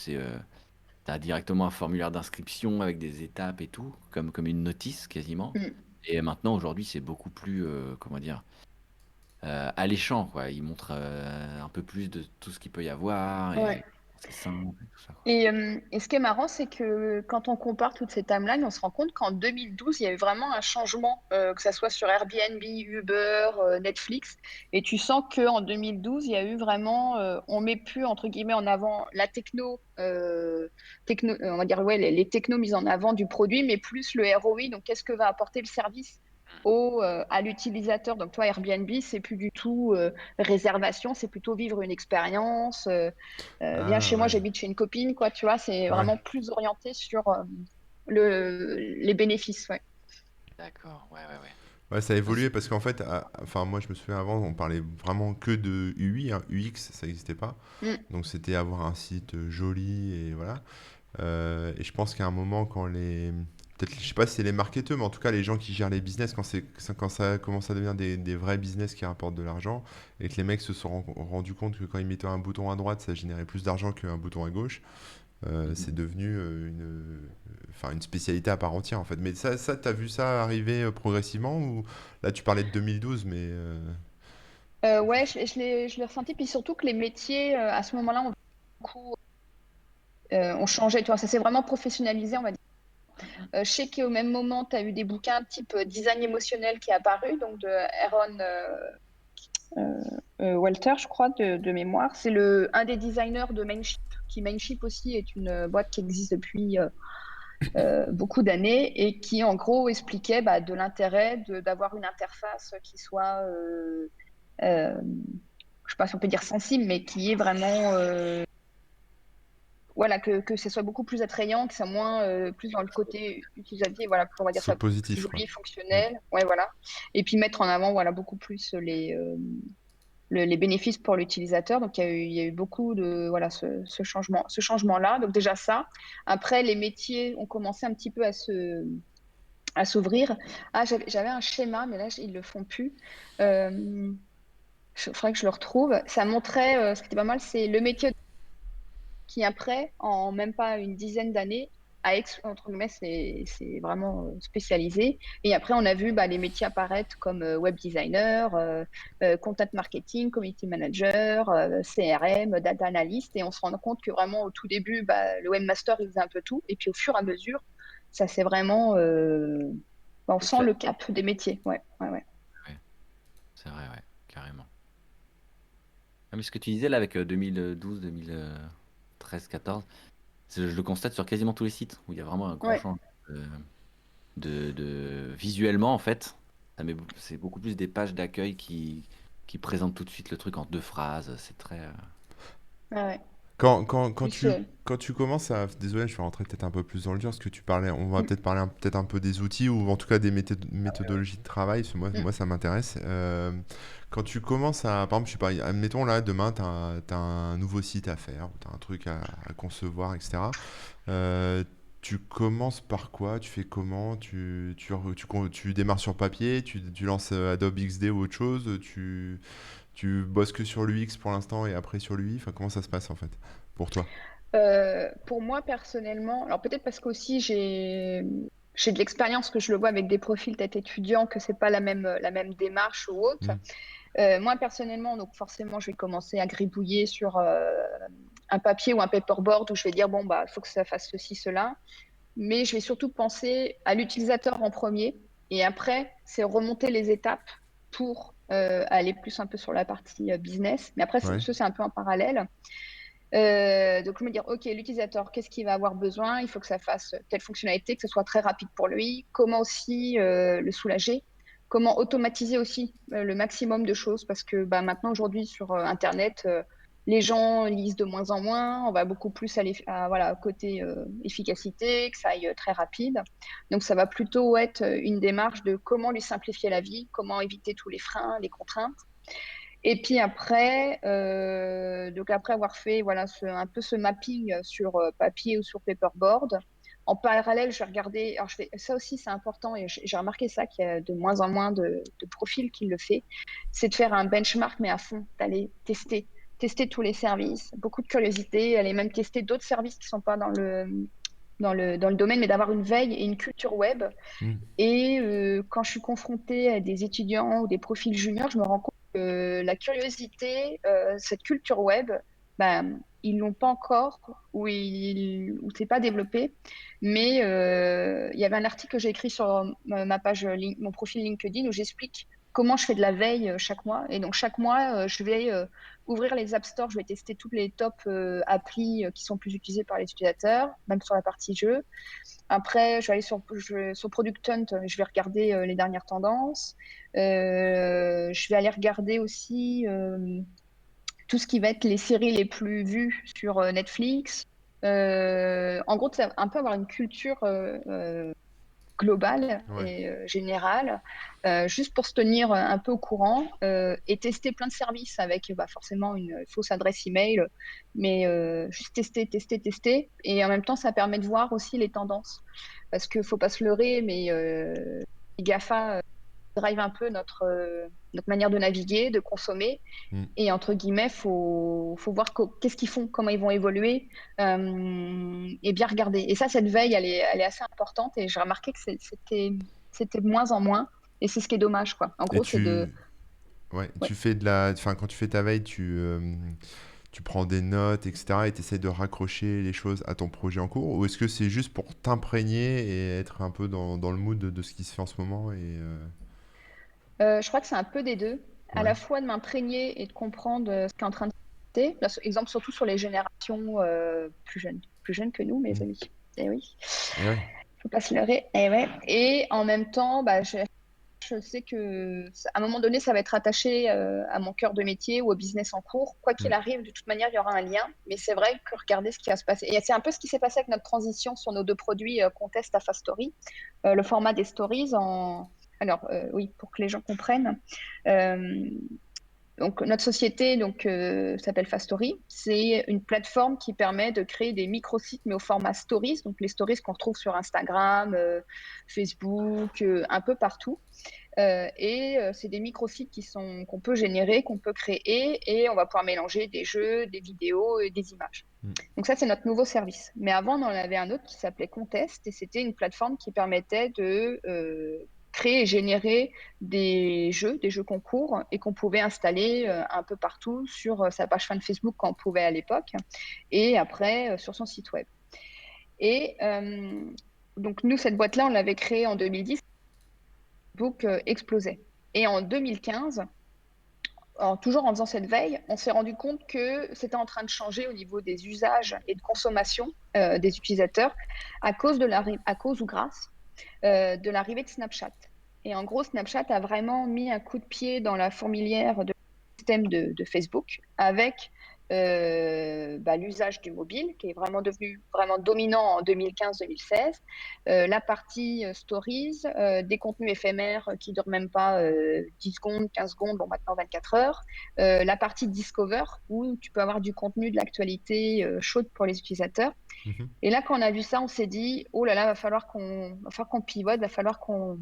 t'as directement un formulaire d'inscription avec des étapes et tout, comme une notice quasiment. Mm. Et maintenant, aujourd'hui, c'est beaucoup plus, comment dire, alléchant, quoi. Ils montrent un peu plus de tout ce qu'il peut y avoir Ouais. et c'est simple et tout ça, quoi. Et ce qui est marrant, c'est que quand on compare toutes ces timelines, on se rend compte qu'en 2012, il y a eu vraiment un changement, que ça soit sur Airbnb, Uber, Netflix. Et tu sens qu'en 2012, il y a eu vraiment, on met plus entre guillemets en avant la on va dire ouais, les technos mises en avant du produit, mais plus le ROI. Donc, qu'est-ce que va apporter le service à l'utilisateur? Donc, toi, Airbnb, c'est plus du tout réservation, c'est plutôt vivre une expérience. Viens chez Ah moi, ouais, j'habite chez une copine, quoi, tu vois, c'est ouais. vraiment plus orienté sur les bénéfices, ouais. D'accord, ouais, ouais, ouais. Ouais, ça a Ah, évolué parce qu'en fait, enfin moi je me souviens avant, on parlait vraiment que de UI, hein, UX, ça n'existait pas. Mm. Donc c'était avoir un site joli et voilà. Et je pense qu'à un moment, quand peut-être, je sais pas si c'est les marketeurs, mais en tout cas les gens qui gèrent les business, quand ça commence à devenir des vrais business qui rapportent de l'argent, et que les mecs se sont rendus compte que quand ils mettaient un bouton à droite, ça générait plus d'argent qu'un bouton à gauche, mhm. c'est devenu enfin, une spécialité à part entière en fait. Mais ça t'as vu ça arriver progressivement ou là tu parlais de 2012, mais Ouais, je l'ai ressenti, puis surtout que les métiers, à ce moment-là, beaucoup, ont changé, tu vois, ça s'est vraiment professionnalisé, on va dire. Je sais qu'au même moment, tu as eu des bouquins type design émotionnel qui est apparu, donc de Aaron Walter, je crois, de mémoire. C'est un des designers de Mainship, qui Mainship aussi est une boîte qui existe depuis beaucoup d'années et qui en gros expliquait de l'intérêt d'avoir une interface qui soit, je sais pas si on peut dire sensible, mais qui est vraiment, voilà, que ce soit beaucoup plus attrayant, que ça moins plus dans le côté utilisateur, voilà, on va dire c'est ça plus positif quoi. joli, Mm. fonctionnel, ouais, voilà, et puis mettre en avant, voilà, beaucoup plus les bénéfices pour l'utilisateur. Donc, il y a eu beaucoup de voilà, ce changement-là. Donc, déjà ça. Après, les métiers ont commencé un petit peu à s'ouvrir. Ah, j'avais un schéma, mais là, ils le font plus. Euh, Il faudrait que je le retrouve. Ça montrait, ce qui était pas mal, c'est le métier qui après, en même pas une dizaine d'années, entre guillemets, c'est vraiment spécialisé. Et après, on a vu les métiers apparaître comme web designer, content marketing, community manager, CRM, data analyst. Et on se rend compte que vraiment, au tout début, le webmaster, il faisait un peu tout. Et puis, au fur et à mesure, ça c'est vraiment, on sent le cap des métiers. Ouais, ouais, ouais. Ouais, c'est vrai, ouais, carrément. Ah, mais ce que tu disais là avec 2012, 2013, 14, je le constate sur quasiment tous les sites où il y a vraiment un grand Ouais. changement visuellement en fait. C'est beaucoup plus des pages d'accueil qui présentent tout de suite le truc en deux phrases. C'est très. Ouais, ouais. Quand Plus, tu commences à... Désolé, je vais rentrer peut-être un peu plus dans le dur, parce que tu parlais, on va peut-être parler peut-être un peu des outils, ou en tout cas des méthodologies de travail, parce que moi ça m'intéresse. Quand tu commences à... Par exemple, je sais pas, admettons là, demain, tu as un nouveau site à faire, ou tu as un truc à concevoir, etc. Euh, Tu commences par quoi? Tu fais comment? Tu démarres sur papier? Tu lances Adobe XD ou autre chose? Tu bosses que sur l'UX pour l'instant et après sur l'UI? Enfin, comment ça se passe en fait pour toi? Pour moi personnellement, alors peut-être parce qu'aussi j'ai de l'expérience que je le vois avec des profils peut-être étudiants que c'est pas la même démarche ou autre. Hmm. Moi personnellement, donc forcément, je vais commencer à gribouiller sur un papier ou un paperboard où je vais dire bon il faut que ça fasse ceci, cela. Mais je vais surtout penser à l'utilisateur en premier et après, c'est remonter les étapes pour aller plus un peu sur la partie business. Mais après, Ouais. ça, c'est un peu en parallèle. Donc, je me dire, OK, l'utilisateur, qu'est-ce qu'il va avoir besoin? Il faut que ça fasse telle fonctionnalité, que ce soit très rapide pour lui. Comment aussi le soulager? Comment automatiser aussi le maximum de choses? Parce que maintenant, aujourd'hui, sur Internet, les gens lisent de moins en moins. On va beaucoup plus aller voilà, côté efficacité, que ça aille très rapide. Donc, ça va plutôt être une démarche de comment lui simplifier la vie, comment éviter tous les freins, les contraintes. Et puis après, donc après avoir fait voilà, un peu ce mapping sur papier ou sur paperboard, en parallèle, je vais regarder. Alors ça aussi, c'est important et j'ai remarqué ça qu'il y a de moins en moins de profils qui le fait. C'est de faire un benchmark, mais à fond, d'aller tester tous les services, beaucoup de curiosité, aller même tester d'autres services qui ne sont pas dans le domaine, mais d'avoir une veille et une culture web. Hmm. Et quand je suis confrontée à des étudiants ou des profils juniors, je me rends compte que la curiosité, cette culture web, ils l'ont pas encore ou c'est pas développé. Mais il y avait un article que j'ai écrit sur ma page, mon profil LinkedIn où j'explique comment je fais de la veille chaque mois. Et donc chaque mois, je vais ouvrir les App Store, je vais tester toutes les top applis qui sont plus utilisées par les utilisateurs, même sur la partie jeu. Après, je vais aller sur Product Hunt, je vais regarder les dernières tendances. Je vais aller regarder aussi tout ce qui va être les séries les plus vues sur Netflix. En gros, c'est un peu avoir une culture globale Ouais. et générale, juste pour se tenir un peu au courant et tester plein de services avec forcément une fausse adresse email, mais juste tester, tester, tester. Et en même temps, ça permet de voir aussi les tendances. Parce qu'il ne faut pas se leurrer, mais les GAFA drive un peu notre manière de naviguer, de consommer. Hmm. Et entre guillemets, faut voir qu'est-ce qu'ils font, comment ils vont évoluer, et bien regarder. Et ça, cette veille, elle est assez importante. Et j'ai remarqué que c'était de moins en moins. Et c'est ce qui est dommage, quoi. En Et gros, c'est de. ouais, Ouais. tu fais de la... Enfin, quand tu fais ta veille, tu prends des notes, etc. et tu essaies de raccrocher les choses à ton projet en cours? Ou est-ce que c'est juste pour t'imprégner et être un peu dans le mood de ce qui se fait en ce moment Je crois que c'est un peu des deux. À la Ouais. fois de m'imprégner et de comprendre ce qui est en train de se passer. Là, exemple, surtout sur les générations plus jeunes que nous, mes Hmm. amis. Eh oui, Et ouais. faut pas se leurrer. Eh ouais. Et en même temps, je sais que à un moment donné, ça va être attaché à mon cœur de métier ou au business en cours. Quoi qu'il Hmm. arrive, de toute manière, il y aura un lien. Mais c'est vrai que regarder ce qui va se passer. Et c'est un peu ce qui s'est passé avec notre transition sur nos deux produits qu'on teste à Fast Story. Le format des stories Alors, oui, pour que les gens comprennent. euh, Donc, notre société s'appelle Fastory. C'est une plateforme qui permet de créer des micro-sites, mais au format stories. Donc, les stories qu'on retrouve sur Instagram, Facebook, un peu partout. C'est des micro-sites qu'on peut générer, qu'on peut créer, et on va pouvoir mélanger des jeux, des vidéos et des images. Mm. Donc ça, c'est notre nouveau service. Mais avant, on en avait un autre qui s'appelait Contest, et c'était une plateforme qui permettait de créer et générer des jeux concours, et qu'on pouvait installer un peu partout sur sa page fan Facebook quand on pouvait à l'époque, et après sur son site web. Et donc nous, cette boîte-là, on l'avait créée en 2010. Facebook explosait. Et en 2015, toujours en faisant cette veille, on s'est rendu compte que c'était en train de changer au niveau des usages et de consommation des utilisateurs à cause ou grâce de l'arrivée de Snapchat. Et en gros, Snapchat a vraiment mis un coup de pied dans la fourmilière de système de Facebook avec l'usage du mobile qui est vraiment devenu vraiment dominant en 2015-2016, la partie stories, des contenus éphémères qui ne durent même pas 10 secondes, 15 secondes, bon maintenant 24 heures, la partie discover où tu peux avoir du contenu, de l'actualité chaude pour les utilisateurs. Mhm. Et là, quand on a vu ça, on s'est dit, oh là là, va falloir qu'on pivote, va falloir qu'on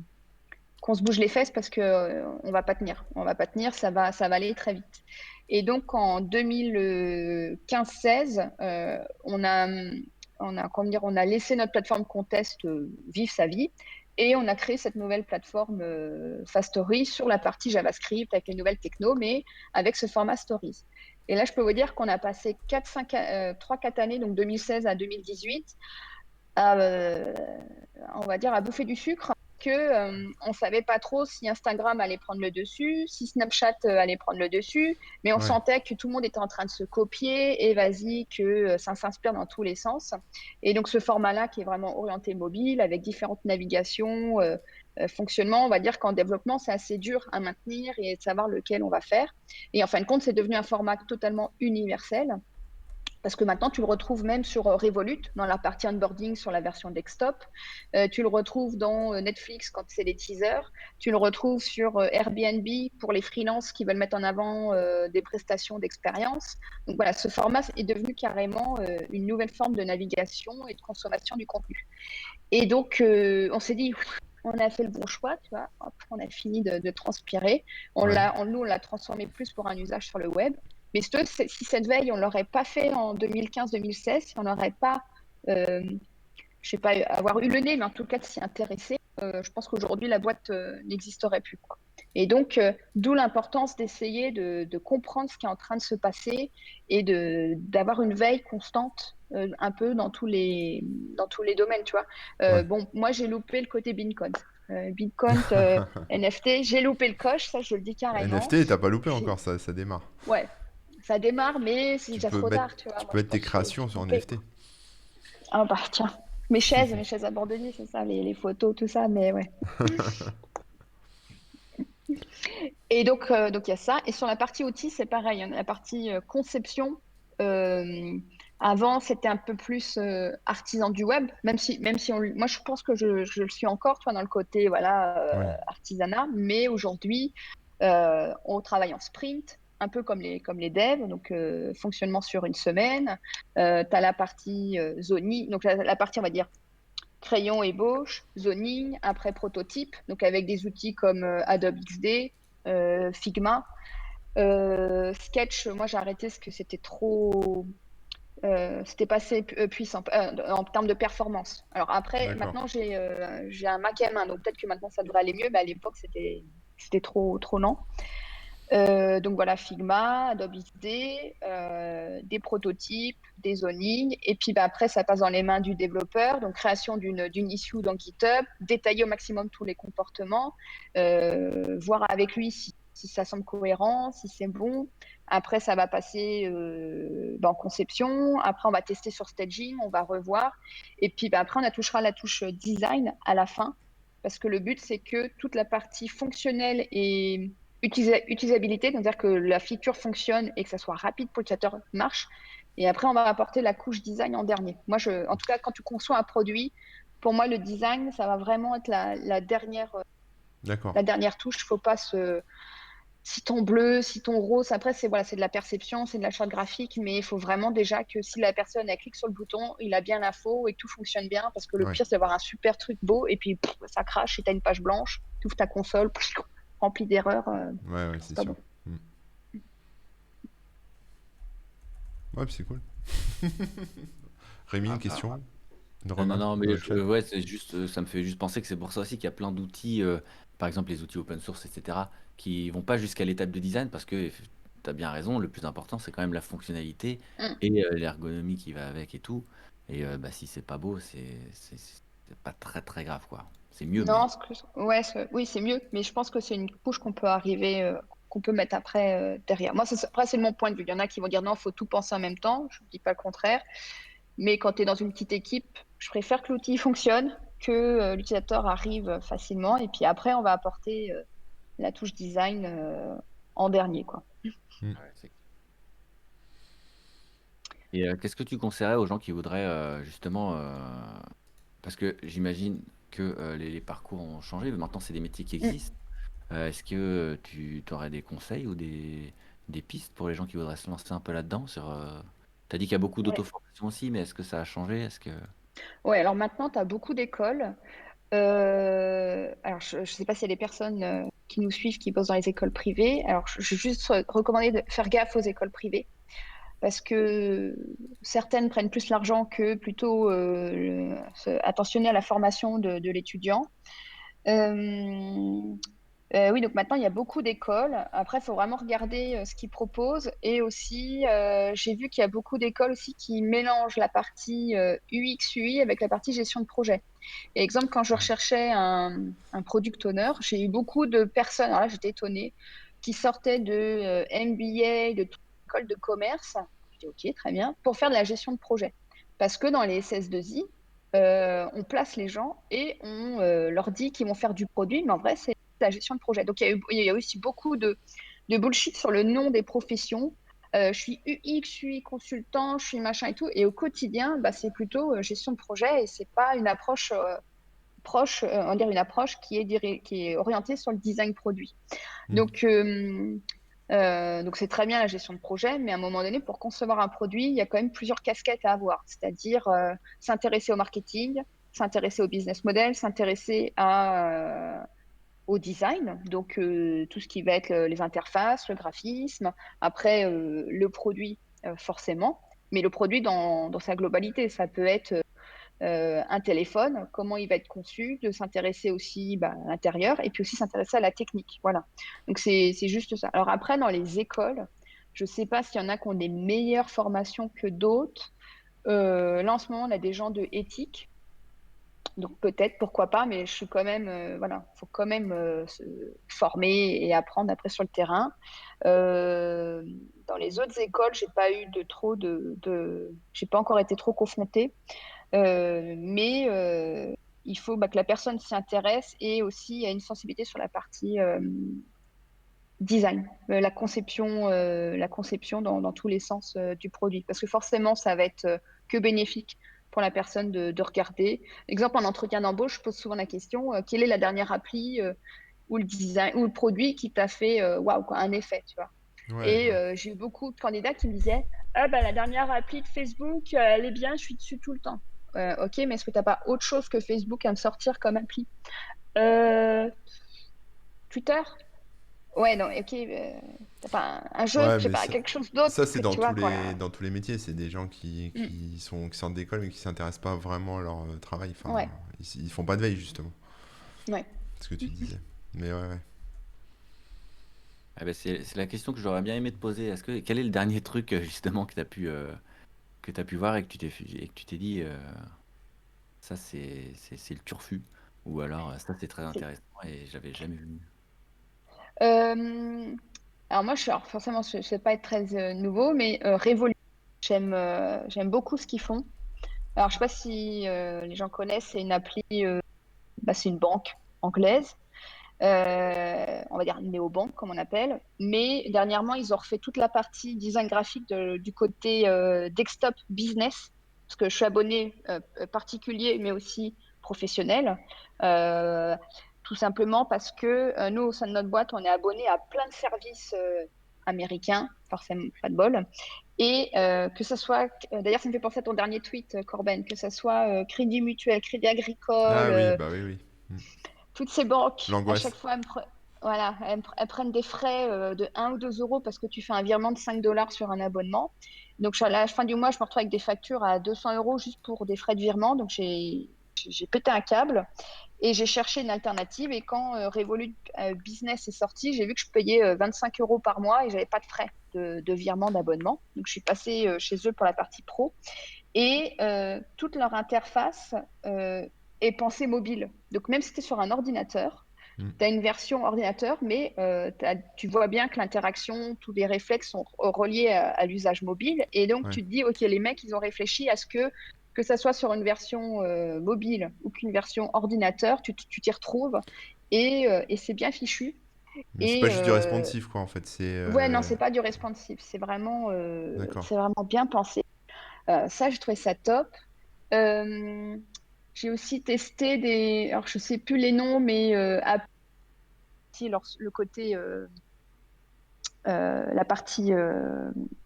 se bouge les fesses parce que on va pas tenir. On va pas tenir, ça va aller très vite. Et donc en 2015-16, on a laissé notre plateforme Contest vivre sa vie, et on a créé cette nouvelle plateforme Fastory sur la partie JavaScript avec les nouvelles techno, mais avec ce format Stories. Et là, je peux vous dire qu'on a passé 3-4 années, donc 2016 à 2018, on va dire à bouffer du sucre, on savait pas trop si Instagram allait prendre le dessus, si Snapchat allait prendre le dessus, mais on Ouais. sentait que tout le monde était en train de se copier, et vas-y, que ça s'inspire dans tous les sens. Et donc ce format-là qui est vraiment orienté mobile avec différentes navigations, fonctionnement, on va dire qu'en développement, c'est assez dur à maintenir et de savoir lequel on va faire. Et en fin de compte, c'est devenu un format totalement universel. Parce que maintenant, tu le retrouves même sur Revolut, dans la partie onboarding sur la version desktop. Tu le retrouves dans Netflix quand c'est les teasers. Tu le retrouves sur Airbnb pour les freelances qui veulent mettre en avant des prestations d'expérience. Donc voilà, ce format est devenu carrément une nouvelle forme de navigation et de consommation du contenu. Et donc, on s'est dit, on a fait le bon choix, tu vois. Après, on a fini de transpirer. On l'a transformé plus pour un usage sur le web. Mais si cette veille, on ne l'aurait pas fait en 2015-2016, si on n'aurait pas, je sais pas, avoir eu le nez, mais en tout cas de s'y intéresser, je pense qu'aujourd'hui, la boîte n'existerait plus, quoi. Et donc, d'où l'importance d'essayer de comprendre ce qui est en train de se passer et d'avoir une veille constante un peu dans tous les domaines, tu vois. Ouais. Bon, moi, j'ai loupé le côté Bitcoin. Bitcoin, NFT, j'ai loupé le coche, ça, je le dis carrément. NFT, t'as pas loupé Puis, encore, ça démarre. ouais, ça démarre, mais c'est déjà trop tard, tu vois. Tu Moi, peux je mettre tes pense que j'ai créations tout sur loupé, NFT. quoi. Ah bah tiens, mes chaises abandonnées, c'est ça, les photos, tout ça, mais ouais. Et donc il y a ça. Et sur la partie outils, c'est pareil, hein. La partie conception, euh, avant, c'était un peu plus artisan du web, même si moi, je pense que je le suis encore, toi, dans le côté voilà, Ouais. artisanat, mais aujourd'hui, on travaille en sprint, un peu comme les devs, donc fonctionnement sur une semaine. Tu as la partie zoning, donc la partie, on va dire, crayon ébauche, zoning, après prototype, donc avec des outils comme Adobe XD, Figma. Sketch, moi j'ai arrêté parce que c'était trop. C'était pas assez puissant en termes de performance. Alors après, D'accord. maintenant j'ai un Mac M1, donc peut-être que maintenant ça devrait aller mieux, mais à l'époque c'était trop lent. Donc voilà, Figma, Adobe XD, des prototypes, des zonings, et puis après ça passe dans les mains du développeur, donc création d'une issue dans GitHub, détailler au maximum tous les comportements, voir avec lui si ça semble cohérent, si c'est bon. Après ça va passer en conception, après on va tester sur staging, on va revoir, et puis après on touchera la touche design à la fin, parce que le but c'est que toute la partie fonctionnelle et utilisabilité, c'est-à-dire que la feature fonctionne et que ça soit rapide pour l'utilisateur, marche. Et après, on va apporter la couche design en dernier. Moi, en tout cas, quand tu conçois un produit, pour moi, le design, ça va vraiment être D'accord. la dernière touche. Faut pas si ton bleu, si ton rose, après, c'est voilà, c'est de la perception, c'est de la charte graphique, mais il faut vraiment déjà que si la personne, elle clique sur le bouton, il a bien l'info et que tout fonctionne bien, parce que le Ouais, pire, c'est d'avoir un super truc beau et puis ça crache et t'as une page blanche, tu ouvres ta console, remplie d'erreurs, ouais, ouais, c'est c'est pas sûr. bon. Mm. Ouais, puis c'est cool. Rémi, une Ah, bah, question? Une non, non, remarque non, dans mais le chat? ouais, c'est juste, ça me fait juste penser que c'est pour ça aussi qu'il y a plein d'outils, par exemple les outils open source, etc., qui vont pas jusqu'à l'étape de design parce que tu as bien raison, le plus important c'est quand même la fonctionnalité Mm. et l'ergonomie qui va avec et tout. Et bah, si c'est pas beau, c'est pas très très grave quoi. C'est mieux, mais Non, ouais, oui, c'est mieux, mais je pense que c'est une couche qu'on peut arriver, qu'on peut mettre après derrière. Moi, après, c'est mon point de vue. Il y en a qui vont dire non, faut tout penser en même temps. Je ne dis pas le contraire. Mais quand tu es dans une petite équipe, je préfère que l'outil fonctionne, que l'utilisateur arrive facilement. Et puis après, on va apporter la touche design en dernier, quoi. Mm. ouais, et qu'est-ce que tu conseillerais aux gens qui voudraient justement, parce que j'imagine que les parcours ont changé, mais maintenant c'est des métiers qui Mm. existent. Est-ce que tu aurais des conseils ou des pistes pour les gens qui voudraient se lancer un peu là-dedans Tu as dit qu'il y a beaucoup Ouais. d'auto-formation aussi, mais est-ce que ça a changé? Est-ce que... Ouais, alors maintenant, tu as beaucoup d'écoles. Alors, je ne sais pas s'il y a des personnes qui nous suivent qui bossent dans les écoles privées. Alors, je vais juste recommander de faire gaffe aux écoles privées parce que certaines prennent plus l'argent que plutôt attentionner à la formation de l'étudiant. Euh, oui, donc maintenant, il y a beaucoup d'écoles. Après, il faut vraiment regarder ce qu'ils proposent. Et aussi, j'ai vu qu'il y a beaucoup d'écoles aussi qui mélangent la partie UX, UI avec la partie gestion de projet. Et exemple, quand je recherchais un product owner, j'ai eu beaucoup de personnes, alors là, j'étais étonnée, qui sortaient de MBA, de toute école de commerce. Je dis, OK, très bien, pour faire de la gestion de projet. Parce que dans les SS2I, on place les gens et on leur dit qu'ils vont faire du produit, mais en vrai, c'est la gestion de projet. Donc, il y a aussi beaucoup de bullshit sur le nom des professions. Je suis UX, je suis consultant, je suis machin et tout. Et au quotidien, bah, c'est plutôt gestion de projet et c'est pas une approche proche, on va dire une approche qui est orientée sur le design produit. Mm. Donc c'est très bien la gestion de projet, mais à un moment donné, pour concevoir un produit, il y a quand même plusieurs casquettes à avoir, c'est-à-dire s'intéresser au marketing, s'intéresser au business model, s'intéresser au design, donc tout ce qui va être les interfaces, le graphisme, après le produit forcément, mais le produit dans sa globalité, ça peut être un téléphone, comment il va être conçu, de s'intéresser aussi à l'intérieur et puis aussi s'intéresser à la technique. Voilà. Donc c'est juste ça. Alors après, dans les écoles, je ne sais pas s'il y en a qui ont des meilleures formations que d'autres. Là, en ce moment, on a des gens de éthique. Donc peut-être, pourquoi pas, mais je suis quand même, voilà, faut quand même se former et apprendre après sur le terrain. Euh, Dans les autres écoles, j'ai pas eu de trop j'ai pas encore été trop confrontée. Mais il faut que la personne s'y intéresse et aussi a une sensibilité sur la partie design, la conception dans tous les sens du produit. Parce que forcément, ça va être que bénéfique pour la personne de regarder. Exemple, en entretien d'embauche, je pose souvent la question, quelle est la dernière appli ou le design ou le produit qui t'a fait waouh, quoi, un effet, tu vois. Ouais, Et ouais. j'ai eu beaucoup de candidats qui me disaient, ah bah la dernière appli de Facebook, elle est bien, je suis dessus tout le temps. Ok, mais est-ce que tu n'as pas autre chose que Facebook à me sortir comme appli? Euh, Twitter? Ouais, non, ok, t'as pas un jeu, Ouais, je sais mais pas, quelque chose d'autre ça, c'est que tu vois, quoi. dans tous les métiers. C'est des gens Mm. qui sortent d'école mais qui s'intéressent pas vraiment à leur travail. Enfin, Ouais, ils font pas de veille, justement. ouais. Ce que tu disais. Mais ouais, ouais. Ah bah, c'est la question que j'aurais bien aimé te poser. Quel est le dernier truc justement que tu pu voir et et que tu t'es dit, ça c'est le turfu, ou alors ça c'est très C'est- intéressant et j'avais jamais vu. Euh, alors moi, alors forcément, je ne sais pas être très nouveau, mais Revolut, j'aime beaucoup ce qu'ils font. Alors, je sais pas si les gens connaissent, c'est une appli, c'est une banque anglaise, on va dire une néobanque comme on appelle. Mais dernièrement, ils ont refait toute la partie design graphique du côté desktop business, parce que je suis abonné particulier, mais aussi professionnel. Euh, tout simplement parce que nous, au sein de notre boîte, on est abonné à plein de services américains, forcément, pas de bol. Et que ce soit, d'ailleurs, ça me fait penser à ton dernier tweet, Corben, que ce soit Crédit Mutuel, Crédit Agricole, Ah oui, bah oui, oui. Mm. toutes ces banques, à chaque L'angoisse. fois, voilà, elles prennent des frais de 1 ou 2 euros parce que tu fais un virement de 5 dollars sur un abonnement. Donc, à la fin du mois, je me retrouve avec des factures à 200 euros juste pour des frais de virement. Donc, j'ai pété un câble et j'ai cherché une alternative. Et quand Revolut Business est sorti, j'ai vu que je payais 25 euros par mois et j'avais pas de frais de virement d'abonnement. Donc, je suis passée chez eux pour la partie pro. Et toute leur interface est pensée mobile. Donc, même si tu es sur un ordinateur, Mm. tu as une version ordinateur, mais tu vois bien que l'interaction, tous les réflexes sont reliés à l'usage mobile. Et donc, Ouais. tu te dis, OK, les mecs, ils ont réfléchi à ce que ça soit sur une version mobile ou qu'une version ordinateur, tu t'y retrouves et c'est bien fichu. Mais c'est pas Et juste du responsive, quoi, en fait. C'est. ouais, non, c'est pas du responsive, D'accord. c'est vraiment bien pensé. Ça, je trouvais ça top. Euh, j'ai aussi testé alors je sais plus les noms, mais le côté, la partie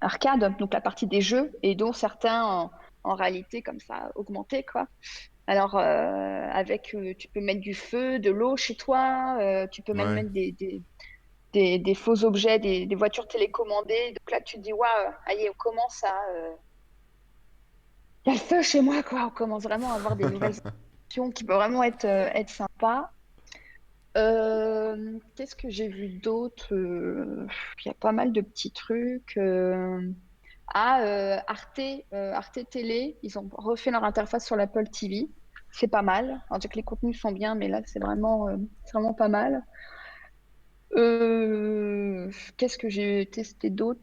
arcade, donc la partie des jeux, et dont certains en réalité comme ça augmenté quoi. Alors tu peux mettre du feu, de l'eau chez toi, tu peux même Ouais. mettre des faux objets, des voitures télécommandées. Donc là, tu te dis waouh, allez, on commence il y a le feu chez moi quoi. On commence vraiment à avoir des nouvelles options qui peut vraiment être sympa. Qu'est-ce que j'ai vu d'autre? Il y a pas mal de petits trucs. Arte Télé, ils ont refait leur interface sur l'Apple TV. C'est pas mal. Alors, que les contenus sont bien, mais là, c'est vraiment pas mal. Qu'est-ce que j'ai testé d'autre?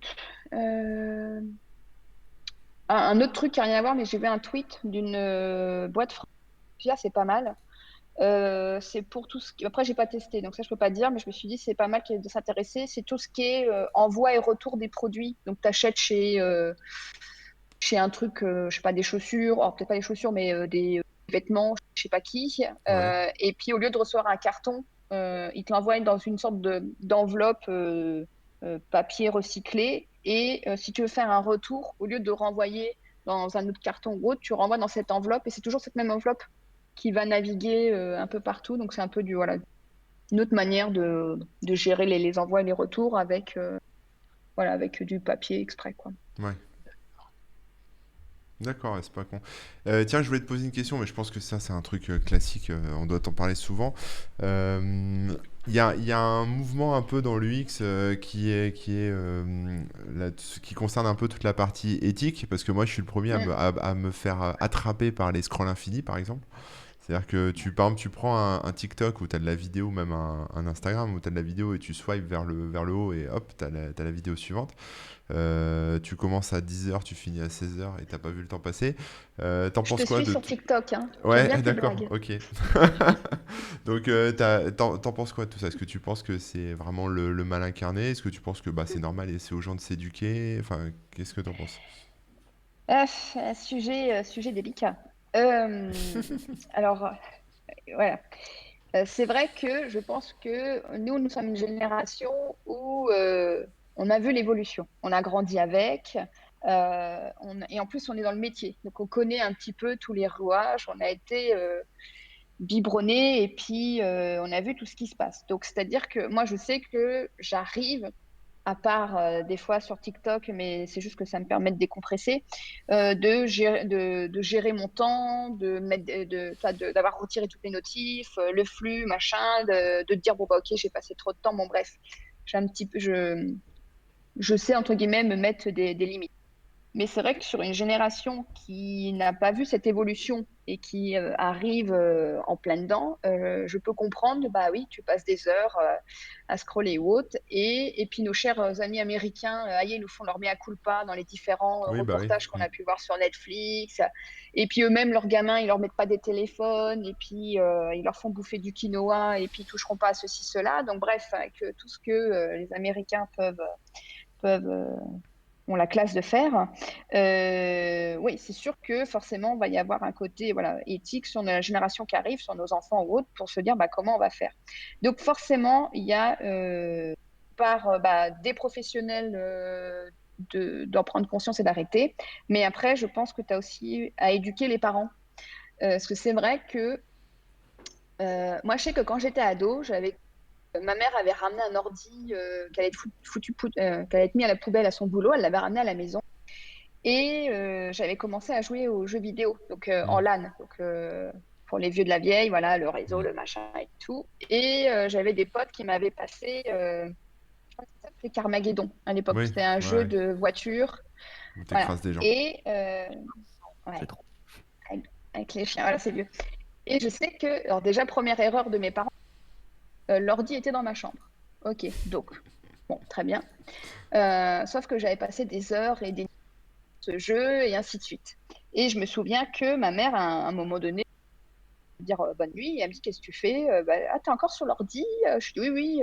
Euh, un autre truc qui n'a rien à voir, mais j'ai vu un tweet d'une boîte française, c'est pas mal. C'est pour tout ce qui... Après, j'ai pas testé, donc ça, je peux pas dire, mais je me suis dit, c'est pas mal de s'intéresser. C'est tout ce qui est envoi et retour des produits. Donc, tu achètes chez un truc, je sais pas, des chaussures, alors peut-être pas des chaussures, mais des vêtements, je sais pas qui. Ouais. Et puis, au lieu de recevoir un carton, ils te l'envoient dans une sorte d'enveloppe papier recyclé. Et si tu veux faire un retour, au lieu de renvoyer dans un autre carton ou autre, tu renvoies dans cette enveloppe et c'est toujours cette même enveloppe qui va naviguer un peu partout. Donc, c'est un peu voilà, une autre manière de gérer les envois et les retours voilà, avec du papier exprès, quoi. Ouais. D'accord, ouais, c'est pas con. Tiens, je voulais te poser une question, mais je pense que ça, c'est un truc classique, on doit t'en parler souvent. Il y a un mouvement un peu dans l'UX qui concerne un peu toute la partie éthique, parce que moi, je suis le premier Mm. à me faire attraper par les scrolls infinis, par exemple. C'est-à-dire que par exemple, tu prends un TikTok où tu as de la vidéo, même un Instagram où tu as de la vidéo et tu swipes vers le haut et hop, t'as la vidéo suivante. Tu commences à 10 heures, tu finis à 16 heures et t'as pas vu le temps passer. T'en Je te penses quoi suis de sur tout? TikTok, hein. J'aime Ouais, bien tes d'accord, blagues. ok. Donc, t'en penses quoi de tout ça? Est-ce que tu penses que c'est vraiment le mal incarné? Est-ce que tu penses que bah, c'est normal et c'est aux gens de s'éduquer? Enfin, qu'est-ce que t'en penses? Sujet délicat. Euh, alors, voilà. C'est vrai que je pense que nous sommes une génération où on a vu l'évolution. On a grandi avec. Et en plus, on est dans le métier. Donc, on connaît un petit peu tous les rouages. On a été biberonné et puis on a vu tout ce qui se passe. Donc, c'est-à-dire que moi, je sais que j'arrive à part des fois sur TikTok, mais c'est juste que ça me permet de décompresser, de gérer mon temps, d'avoir retiré toutes les notifs, le flux, machin, de dire bon bah ok j'ai passé trop de temps, bon bref, j'ai un petit peu, je sais entre guillemets me mettre des limites. Mais c'est vrai que sur une génération qui n'a pas vu cette évolution et qui arrive en plein dedans, je peux comprendre, bah oui, tu passes des heures à scroller ou autre. Et puis nos chers amis américains, ils nous font leur mea culpa dans les différents Oui, bah oui. reportages qu'on Mm. a pu voir sur Netflix. Et puis eux-mêmes, leurs gamins, ils leur mettent pas des téléphones. Et puis ils leur font bouffer du quinoa. Et puis ils toucheront pas à ceci, cela. Donc bref, avec tout ce que les Américains peuvent ont la classe de faire, oui, c'est sûr que forcément, il va y avoir un côté voilà, éthique sur la génération qui arrive, sur nos enfants ou autres, pour se dire bah, comment on va faire. Donc forcément, il y a des professionnels d'en prendre conscience et d'arrêter. Mais après, je pense que tu as aussi à éduquer les parents. Parce que c'est vrai que moi, je sais que quand j'étais ado, ma mère avait ramené un ordi qui allait être qui allait être mis à la poubelle à son boulot. Elle l'avait ramené à la maison. Et j'avais commencé à jouer aux jeux vidéo, donc en Mm, LAN. Donc, pour les vieux de la vieille, voilà, le réseau, mm. le machin et tout. Et j'avais des potes qui m'avaient passé, je crois que ça s'appelait Carmageddon à l'époque. Oui, C'était un ouais, jeu ouais. de voiture. Où Voilà. t'écrases des gens. Et C'est ouais, trop. avec, avec les chiens, voilà, c'est vieux. Et je sais que, alors déjà, première erreur de mes parents, l'ordi était dans ma chambre. Ok, donc, bon, très bien. Sauf que j'avais passé des heures et des nuits sur ce jeu et ainsi de suite. Et je me souviens que ma mère, à un moment donné, dire bonne nuit, et elle me dit qu'est-ce que tu fais? Ah, t'es encore sur l'ordi? Je dis oui, oui,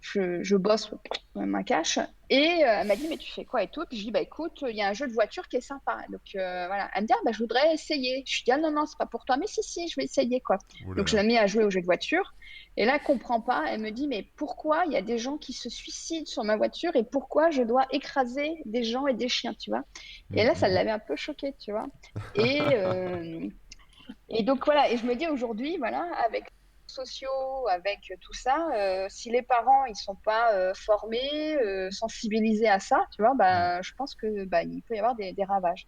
je bosse ma cache. Et elle m'a dit mais tu fais quoi et tout? Puis je dis bah écoute, il y a un jeu de voiture qui est sympa. Donc voilà, elle me dit ah, bah, je voudrais essayer. Je dis ah non, non, c'est pas pour toi, mais si, si, je vais essayer quoi. Oh là Donc je là. l'ai mis à jouer au jeu de voiture. Et là, elle comprend pas. Elle me dit mais pourquoi il y a des gens qui se suicident sur ma voiture et pourquoi je dois écraser des gens et des chiens, tu vois? Et Mm, là, ça mm, l'avait un peu choquée, tu vois. Et, euh, et donc voilà, et je me dis aujourd'hui, voilà, avec les réseaux sociaux, avec tout ça, si les parents ils sont pas formés, sensibilisés à ça, tu vois, mm. bah, je pense que bah, il peut y avoir des ravages.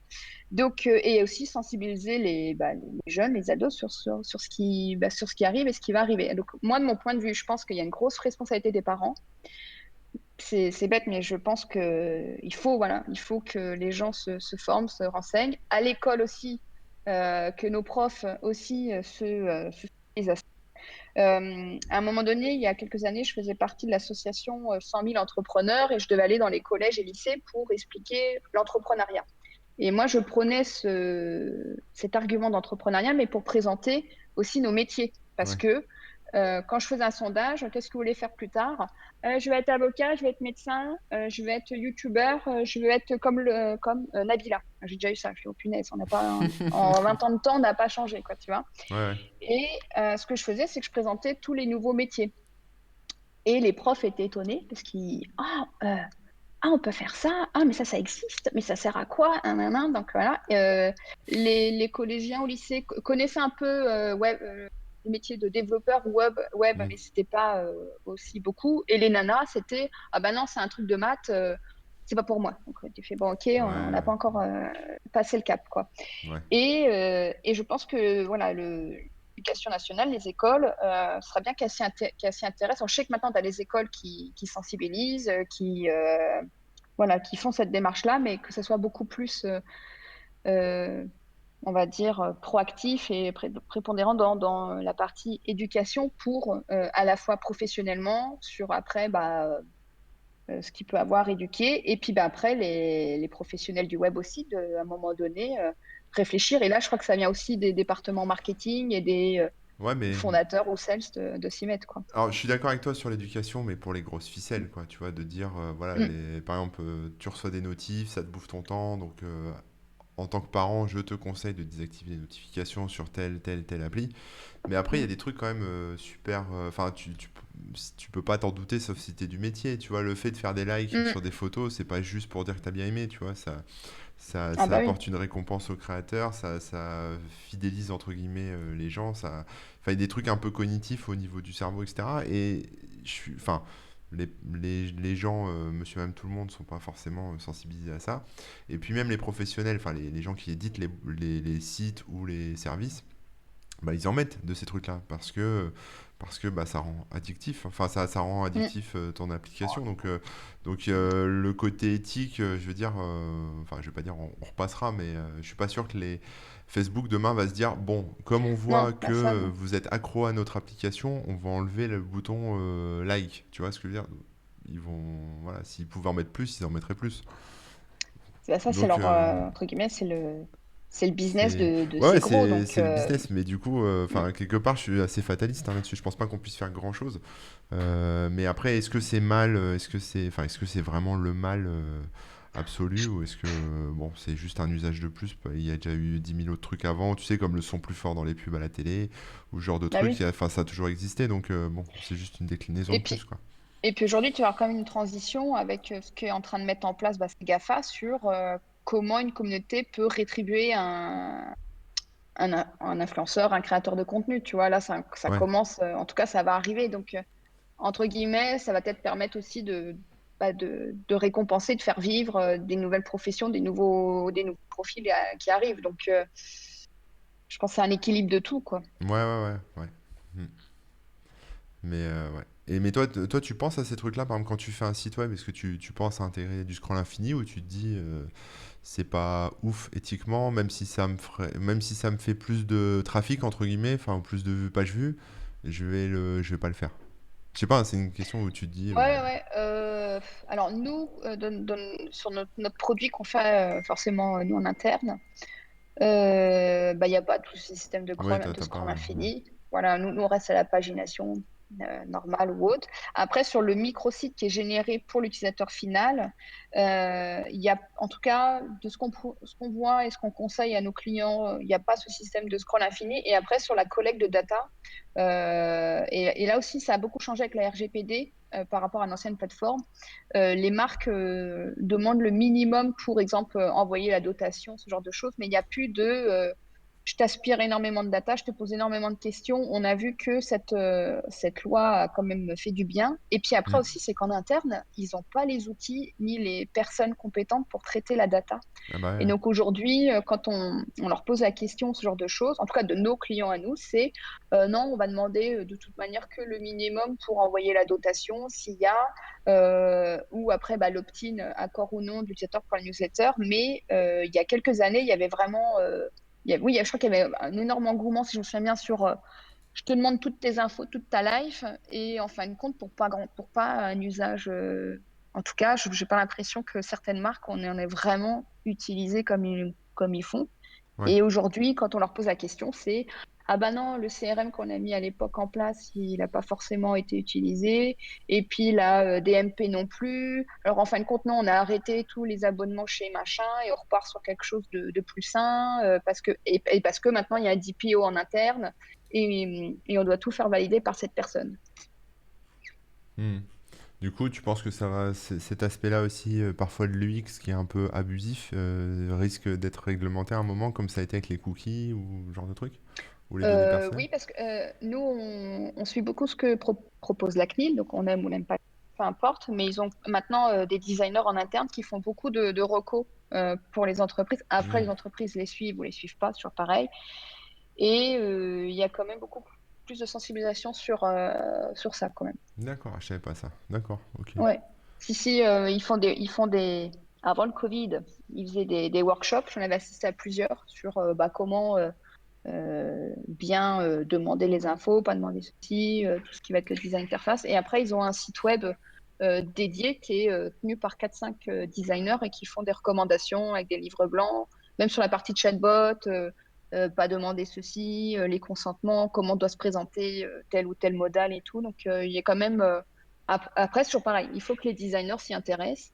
Donc et aussi sensibiliser les jeunes, les ados sur sur ce qui arrive et ce qui va arriver. Donc moi de mon point de vue, je pense qu'il y a une grosse responsabilité des parents. C'est bête, mais je pense que il faut que les gens se forment, se renseignent. À l'école aussi, que nos profs aussi se sensibilisent à ça. À un moment donné, il y a quelques années, je faisais partie de l'association 100 000 entrepreneurs et je devais aller dans les collèges et lycées pour expliquer l'entrepreneuriat. Et moi, je prenais cet argument d'entrepreneuriat, mais pour présenter aussi nos métiers. Parce Ouais. que quand je faisais un sondage, qu'est-ce que vous voulez faire plus tard? Je vais être avocat, je vais être médecin, je vais être youtubeur, je vais être comme Nabila. J'ai déjà eu ça. Je suis au punaise. On n'a pas, en 20 ans de temps, on n'a pas changé, quoi, tu vois. Ouais, ouais. Et ce que je faisais, c'est que je présentais tous les nouveaux métiers. Et les profs étaient étonnés parce qu'ils, ah, on peut faire ça. Ah, mais ça existe. Mais ça sert à quoi? Donc voilà. Les collégiens au lycée connaissaient un peu le métier de développeur web, Mm. mais c'était pas aussi beaucoup. Et les nanas, c'était ah ben non, c'est un truc de maths. C'est pas pour moi. Donc tu fais bon, ok, on n'a Ouais, pas encore passé le cap, quoi. ouais. Et je pense que voilà, l'éducation nationale, les écoles, ce serait bien qu'elles s'y intéressent. Je sais que maintenant, tu as les écoles qui sensibilisent, voilà, qui font cette démarche-là, mais que ce soit beaucoup plus, euh, on va dire, proactif et prépondérant dans la partie éducation pour à la fois professionnellement, sur après ce qu'il peut avoir éduqué, et puis après les professionnels du web aussi, à un moment donné, réfléchir. Et là, je crois que ça vient aussi des départements marketing et des Ouais, mais fondateurs ou sales de s'y mettre, quoi. alors je suis d'accord avec toi sur l'éducation, mais pour les grosses ficelles, quoi, tu vois, de dire, voilà, Mm, par exemple, tu reçois des notifs, ça te bouffe ton temps, donc en tant que parent, je te conseille de désactiver les notifications sur telle appli. Mais après, il y a mm, des trucs quand même super. Enfin, tu peux pas t'en douter, sauf si t'es du métier. Tu vois, le fait de faire des likes mm. sur des photos, c'est pas juste pour dire que t'as bien aimé, tu vois. Ah Ça bah oui. apporte une récompense au créateur, ça fidélise entre guillemets les gens. Enfin, il y a des trucs un peu cognitifs au niveau du cerveau, etc. Et enfin, les gens, monsieur, même tout le monde, sont pas forcément sensibilisés à ça. Et puis même les professionnels, enfin les gens qui éditent les sites ou les services, bah, ils en mettent de ces trucs-là parce que bah, ça rend addictif. Enfin, ça rend Mm. addictif ton application. Donc le côté éthique, je veux dire, enfin, je vais pas dire on repassera, mais je suis pas sûr que Facebook demain va se dire bon, comme on voit Non, bah ça, que non. vous êtes accro à notre application, on va enlever le bouton like. Tu vois ce que je veux dire? Ils vont, voilà, s'ils pouvaient en mettre plus, ils en mettraient plus. Bah, ça, c'est Donc, leur, entre guillemets, c'est le business c'est de ouais, ces ouais, gros. c'est Donc, le business, mais du coup, mm. enfin quelque part, je suis assez fataliste hein, là-dessus. Je pense pas qu'on puisse faire grand-chose. Mais après, est-ce que c'est mal? Est-ce que c'est, enfin, est-ce que c'est vraiment le mal absolu ou est-ce que bon, c'est juste un usage de plus? Il y a déjà eu 10 000 autres trucs avant, tu sais, comme le son plus fort dans les pubs à la télé ou ce genre de Bah trucs. oui. Enfin, ça a toujours existé, donc bon, c'est juste une déclinaison Et de plus, puis, quoi. et puis aujourd'hui, tu as quand même une transition avec ce qu'est en train de mettre en place ces GAFA sur comment une communauté peut rétribuer un influenceur, un créateur de contenu. Tu vois, là, ça Ouais. commence, en tout cas, ça va arriver. Donc, entre guillemets, ça va peut-être permettre aussi de récompenser, de faire vivre des nouvelles professions, des nouveaux profils qui arrivent. Donc, je pense que c'est un équilibre de tout, quoi. Ouais, ouais, ouais, ouais. Hmm. Mais ouais. Et mais toi, tu penses à ces trucs-là, par exemple, quand tu fais un site web, est-ce que tu penses à intégrer du scroll infini ou tu te dis c'est pas ouf éthiquement, même si ça me fait plus de trafic entre guillemets, enfin plus de vues, pages vues, je vais pas le faire. Je sais pas, c'est une question où tu te dis Ouais, ouais. Alors, nous, sur notre produit qu'on fait forcément, nous, en interne, bah, il n'y a pas tout ce système de ouais, crawl, de t'as pas, scroll ouais. infini. Voilà, nous, on reste à la pagination normale ou autre. Après, sur le microsite qui est généré pour l'utilisateur final, il y a, en tout cas, de ce qu'on voit et ce qu'on conseille à nos clients, il n'y a pas ce système de scroll infini. Et après, sur la collecte de data, et là aussi, ça a beaucoup changé avec la RGPD par rapport à l'ancienne plateforme. Les marques demandent le minimum pour exemple envoyer la dotation, ce genre de choses, mais il n'y a plus de je t'aspire énormément de data, je te pose énormément de questions. On a vu que cette loi a quand même fait du bien. Et puis après Hmm. aussi, c'est qu'en interne, ils n'ont pas les outils ni les personnes compétentes pour traiter la data. Ah bah Et ouais. donc aujourd'hui, quand on leur pose la question, ce genre de choses, en tout cas de nos clients à nous, c'est non, on va demander de toute manière que le minimum pour envoyer la dotation, s'il y a, ou après bah, l'opt-in, accord ou non de l'utilisateur pour la newsletter. Mais il y a quelques années, il y avait vraiment, oui, je crois qu'il y avait un énorme engouement, si je me souviens bien, sur je te demande toutes tes infos, toute ta life, et en fin de compte, pour pas un usage. En tout cas, je n'ai pas l'impression que certaines marques, on en est vraiment utilisé comme ils font. Ouais. Et aujourd'hui, quand on leur pose la question, c'est ah ben non, le CRM qu'on a mis à l'époque en place, il n'a pas forcément été utilisé. Et puis la DMP non plus. Alors en fin de compte, non, on a arrêté tous les abonnements chez machin et on repart sur quelque chose de plus sain et parce que maintenant il y a un DPO en interne et on doit tout faire valider par cette personne. Hmm. Du coup, tu penses que cet aspect-là aussi, parfois de l'UX qui est un peu abusif, risque d'être réglementé à un moment, comme ça a été avec les cookies ou ce genre de truc? Ou les données personnelles? Oui, parce que nous, on suit beaucoup ce que propose la CNIL, donc on aime ou n'aime pas, peu importe, mais ils ont maintenant des dezsiners en interne qui font beaucoup de recos pour les entreprises. Après, Hmm. les entreprises les suivent ou les suivent pas, c'est toujours pareil. Et il y a quand même beaucoup plus de sensibilisation sur ça, quand même. D'accord, je savais pas ça. D'accord, ok. Ouais. Si, si, avant le Covid, ils faisaient des workshops. J'en avais assisté à plusieurs sur bah, comment bien demander les infos, pas demander ceci, tout ce qui va être le design interface. Et après, ils ont un site web dédié qui est tenu par 4-5 designers et qui font des recommandations avec des livres blancs, même sur la partie chatbot, pas demander ceci, les consentements, comment doit se présenter tel ou tel modal et tout. Donc, il y a quand même. Après, c'est toujours pareil, il faut que les designers s'y intéressent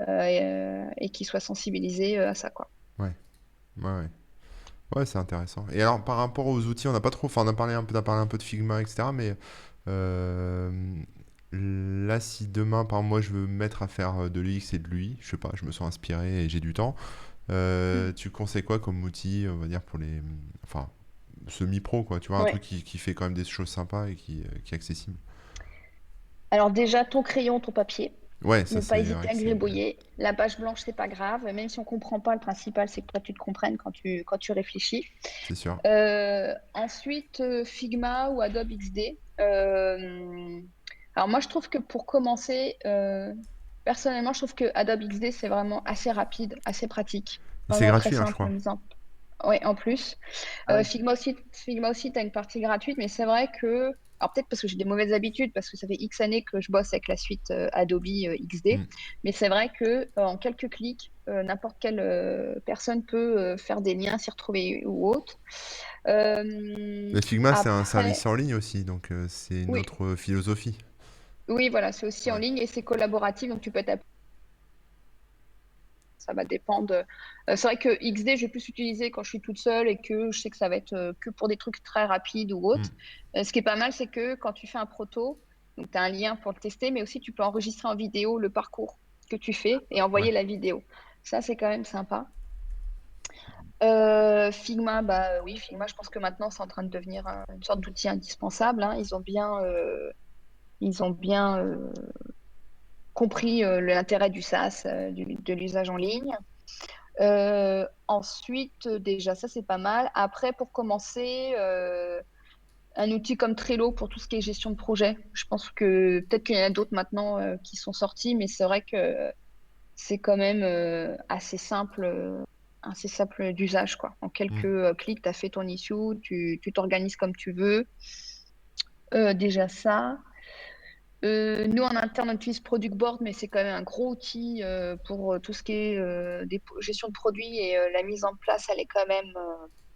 et qu'ils soient sensibilisés à ça, quoi. Ouais, ouais, ouais. Ouais, c'est intéressant. Et alors, par rapport aux outils, on n'a pas trop, enfin, t'as parlé un peu de Figma, etc. Mais euh, là, si demain, par exemple, moi, je veux me mettre à faire de l'UX et de l'UI, je sais pas, je me sens inspiré et j'ai du temps, Mm. tu conseilles quoi comme outil, on va dire, pour enfin, semi-pro, quoi, tu vois, un Ouais. truc qui fait quand même des choses sympas et qui est accessible. Alors déjà, ton crayon, ton papier. Ouais, ça, Ne pas c'est hésiter vrai à que c'est, gribouiller. La page blanche, c'est pas grave. Même si on comprend pas, le principal, c'est que toi, tu te comprennes quand tu réfléchis. c'est sûr. Ensuite, Figma ou Adobe XD. Alors moi, je trouve que pour commencer, personnellement, je trouve que Adobe XD, c'est vraiment assez rapide, assez pratique. Et c'est Vraiment très gratuit, hein, je simple crois. en disant. Oui, en plus. Ah oui. Figma aussi, tu as une partie gratuite, mais c'est vrai que, alors peut-être parce que j'ai des mauvaises habitudes, parce que ça fait X années que je bosse avec la suite Adobe XD, Hmm. mais c'est vrai que en quelques clics, n'importe quelle personne peut faire des liens, s'y retrouver ou autre. Mais Figma, c'est un Après, service en ligne aussi, donc c'est une oui, autre philosophie. oui, voilà, c'est aussi en Ouais. ligne et c'est collaboratif, donc tu peux Ça va dépendre. C'est vrai que XD, je vais plus utiliser quand je suis toute seule et que je sais que ça va être que pour des trucs très rapides ou autres. Ce qui est pas mal, c'est que quand tu fais un proto, donc tu as un lien pour le tester, mais aussi tu peux enregistrer en vidéo le parcours que tu fais et envoyer Ouais. la vidéo. Ça, c'est quand même sympa. Figma, bah oui, Figma, je pense que maintenant, c'est en train de devenir une sorte d'outil indispensable, hein. Ils ont bien compris l'intérêt du SaaS, de l'usage en ligne. Ensuite, déjà, ça, c'est pas mal. Après, pour commencer, un outil comme Trello pour tout ce qui est gestion de projet. Je pense que peut-être qu'il y en a d'autres maintenant qui sont sortis, mais c'est vrai que c'est quand même assez simple d'usage, quoi. En quelques Mm. clics, tu as fait ton issue, tu t'organises comme tu veux. Déjà ça. Nous, en interne, on utilise Product Board, mais c'est quand même un gros outil pour tout ce qui est gestion de produits et la mise en place, elle est quand même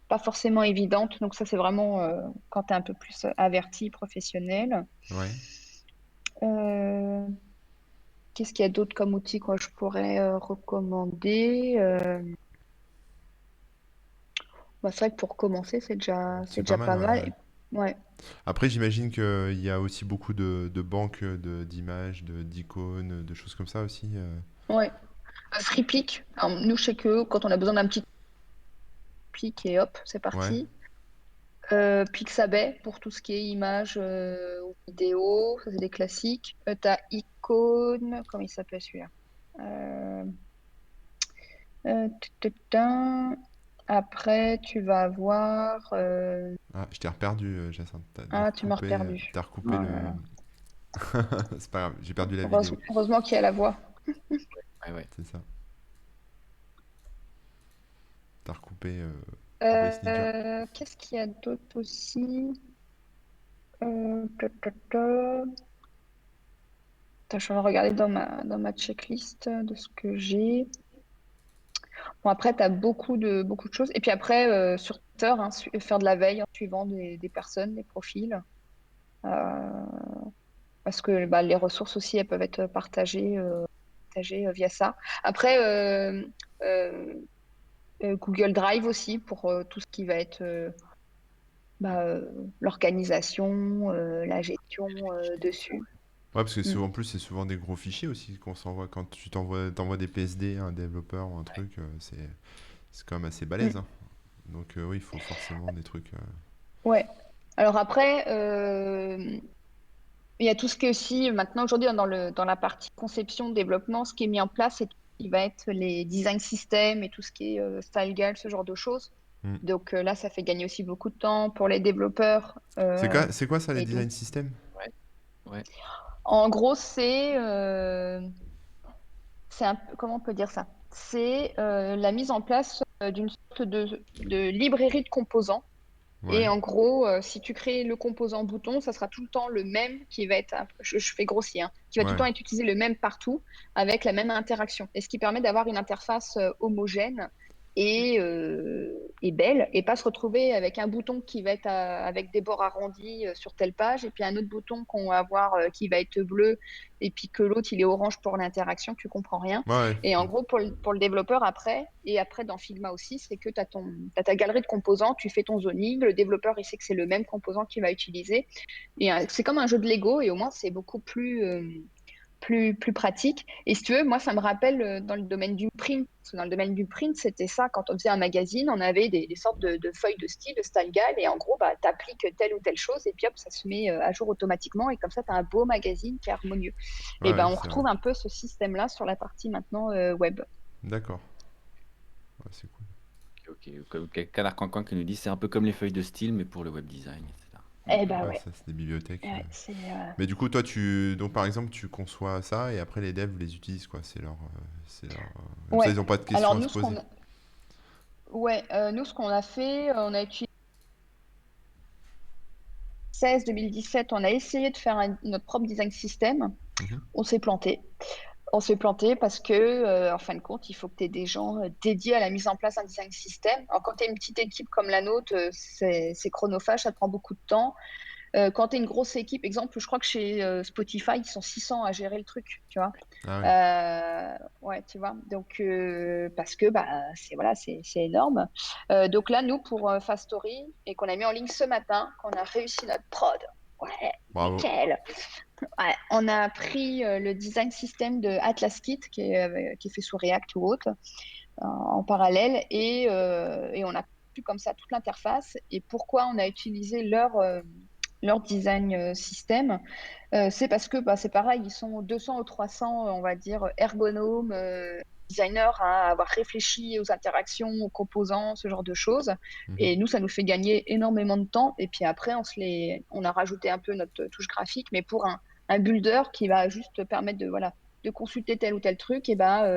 pas forcément évidente. Donc ça, c'est vraiment quand tu es un peu plus averti, professionnel. Ouais. Euh, Qu'est-ce qu'il y a d'autre comme outil que je pourrais recommander? Bah, c'est vrai que pour commencer, c'est C'est pas déjà mal, pas ouais, mal. ouais. Ouais, Après, j'imagine qu'il y a aussi beaucoup de banques d'images, d'icônes, de choses comme ça aussi. ouais. Threepic. Alors, nous, je sais que quand on a besoin d'un petit pic et hop, c'est Ouais. parti. Pixabay pour tout ce qui est images ou vidéo, ça c'est des classiques. T'as Icône, comment il s'appelle celui-là? Euh, Tututin. Après, tu vas avoir. Ah, je t'ai reperdu, Jacinthe. Ah, tu m'as reperdu. T'as recoupé Oh le. là là. C'est pas grave, j'ai perdu la vidéo. Heureusement qu'il y a la voix. Ouais, ouais. C'est ça. T'as recoupé Waste Ninja. Qu'est-ce qu'il y a d'autre aussi? Ta, ta, ta. Attends, je suis en train de regarder dans ma checklist de ce que j'ai. Bon, après, tu as beaucoup de choses. Et puis après, sur Twitter, hein, faire de la veille en suivant des personnes, des profils. Euh, Parce que bah, les ressources aussi, elles peuvent être partagées via ça. Après, euh, Google Drive aussi pour tout ce qui va être bah, l'organisation, la gestion dessus. Ouais, parce que Mm. souvent, en plus, c'est souvent des gros fichiers aussi qu'on s'envoie. Quand tu t'envoies des PSD à un développeur ou un truc, c'est quand même assez balèze, Mm. hein. Donc, oui, il faut forcément des trucs. Ouais. Alors après, il y a tout ce qui est aussi, maintenant, aujourd'hui, dans la partie conception, développement, ce qui est mis en place, c'est tout ce qui va être les design systems et tout ce qui est style guide, ce genre de choses. Hmm. Donc là, ça fait gagner aussi beaucoup de temps pour les développeurs. C'est quoi ça, les Et donc, design systems? Ouais, ouais. en gros, c'est comment on peut dire ça? C'est la mise en place d'une sorte de librairie de composants. Et Ouais, en gros, si tu crées le composant bouton, ça sera tout le temps le même qui va être, je fais grossier, hein, qui va tout le ouais, temps être utilisé le même partout avec la même interaction. Et ce qui permet d'avoir une interface homogène et belle et pas se retrouver avec un bouton qui va être avec des bords arrondis sur telle page et puis un autre bouton qu'on va avoir qui va être bleu et puis que l'autre il est orange pour l'interaction, tu comprends rien. ouais, ouais. Et en gros, pour le développeur après, et après dans Figma aussi, c'est que tu as ta galerie de composants, tu fais ton zoning, le développeur il sait que c'est le même composant qu'il va utiliser. Et c'est comme un jeu de Lego et au moins c'est beaucoup plus pratique. Et si tu veux, moi ça me rappelle dans le domaine du print. Parce que dans le domaine du print, c'était ça, quand on faisait un magazine, on avait des sortes de feuilles de style, de style guide, et en gros, bah, tu appliques telle ou telle chose, et puis hop, ça se met à jour automatiquement, et comme ça, tu as un beau magazine qui est harmonieux. Ouais, Et ouais, ben, on c'est vrai. retrouve un peu ce système-là sur la partie maintenant web. D'accord. Ouais, c'est cool. Ok, comme Canard Cancan qui nous dit c'est un peu comme les feuilles de style, mais pour le web design, etc. Eh ben Ouais, ouais. ça, c'est des bibliothèques. Ouais, c'est Mais du coup, toi, donc par exemple, tu conçois ça et après les devs les utilisent, quoi. Comme ça, ouais. ils n'ont pas de Alors questions à se nous ce poser. qu'on ouais, nous ce qu'on a fait, on a utilisé 2017, on a essayé de faire notre propre design system. Mhm. On s'est planté. On s'est planté parce que, en fin de compte, il faut que tu aies des gens dédiés à la mise en place d'un design system. Alors, quand tu es une petite équipe comme la nôtre, c'est chronophage, ça te prend beaucoup de temps. Quand tu es une grosse équipe, exemple, je crois que chez Spotify, ils sont 600 à gérer le truc, tu vois. Ah oui. Ouais, tu vois. Donc, parce que bah, c'est énorme. Donc là, nous, pour Fast Story, et qu'on a mis en ligne ce matin, qu'on a réussi notre prod. Ouais, Bravo. nickel. Ouais, on a pris le design system de Atlas Kit, qui est fait sous React ou autre, en parallèle, et on a pu comme ça toute l'interface. Et pourquoi on a utilisé leur design system? C'est parce que bah, c'est pareil, ils sont 200 ou 300, on va dire, ergonomes, designers à avoir réfléchi aux interactions, aux composants, ce genre de choses. Mhm. Et nous, ça nous fait gagner énormément de temps. Et puis après, on a rajouté un peu notre touche graphique, mais pour un builder qui va juste permettre voilà, de consulter tel ou tel truc, et bah,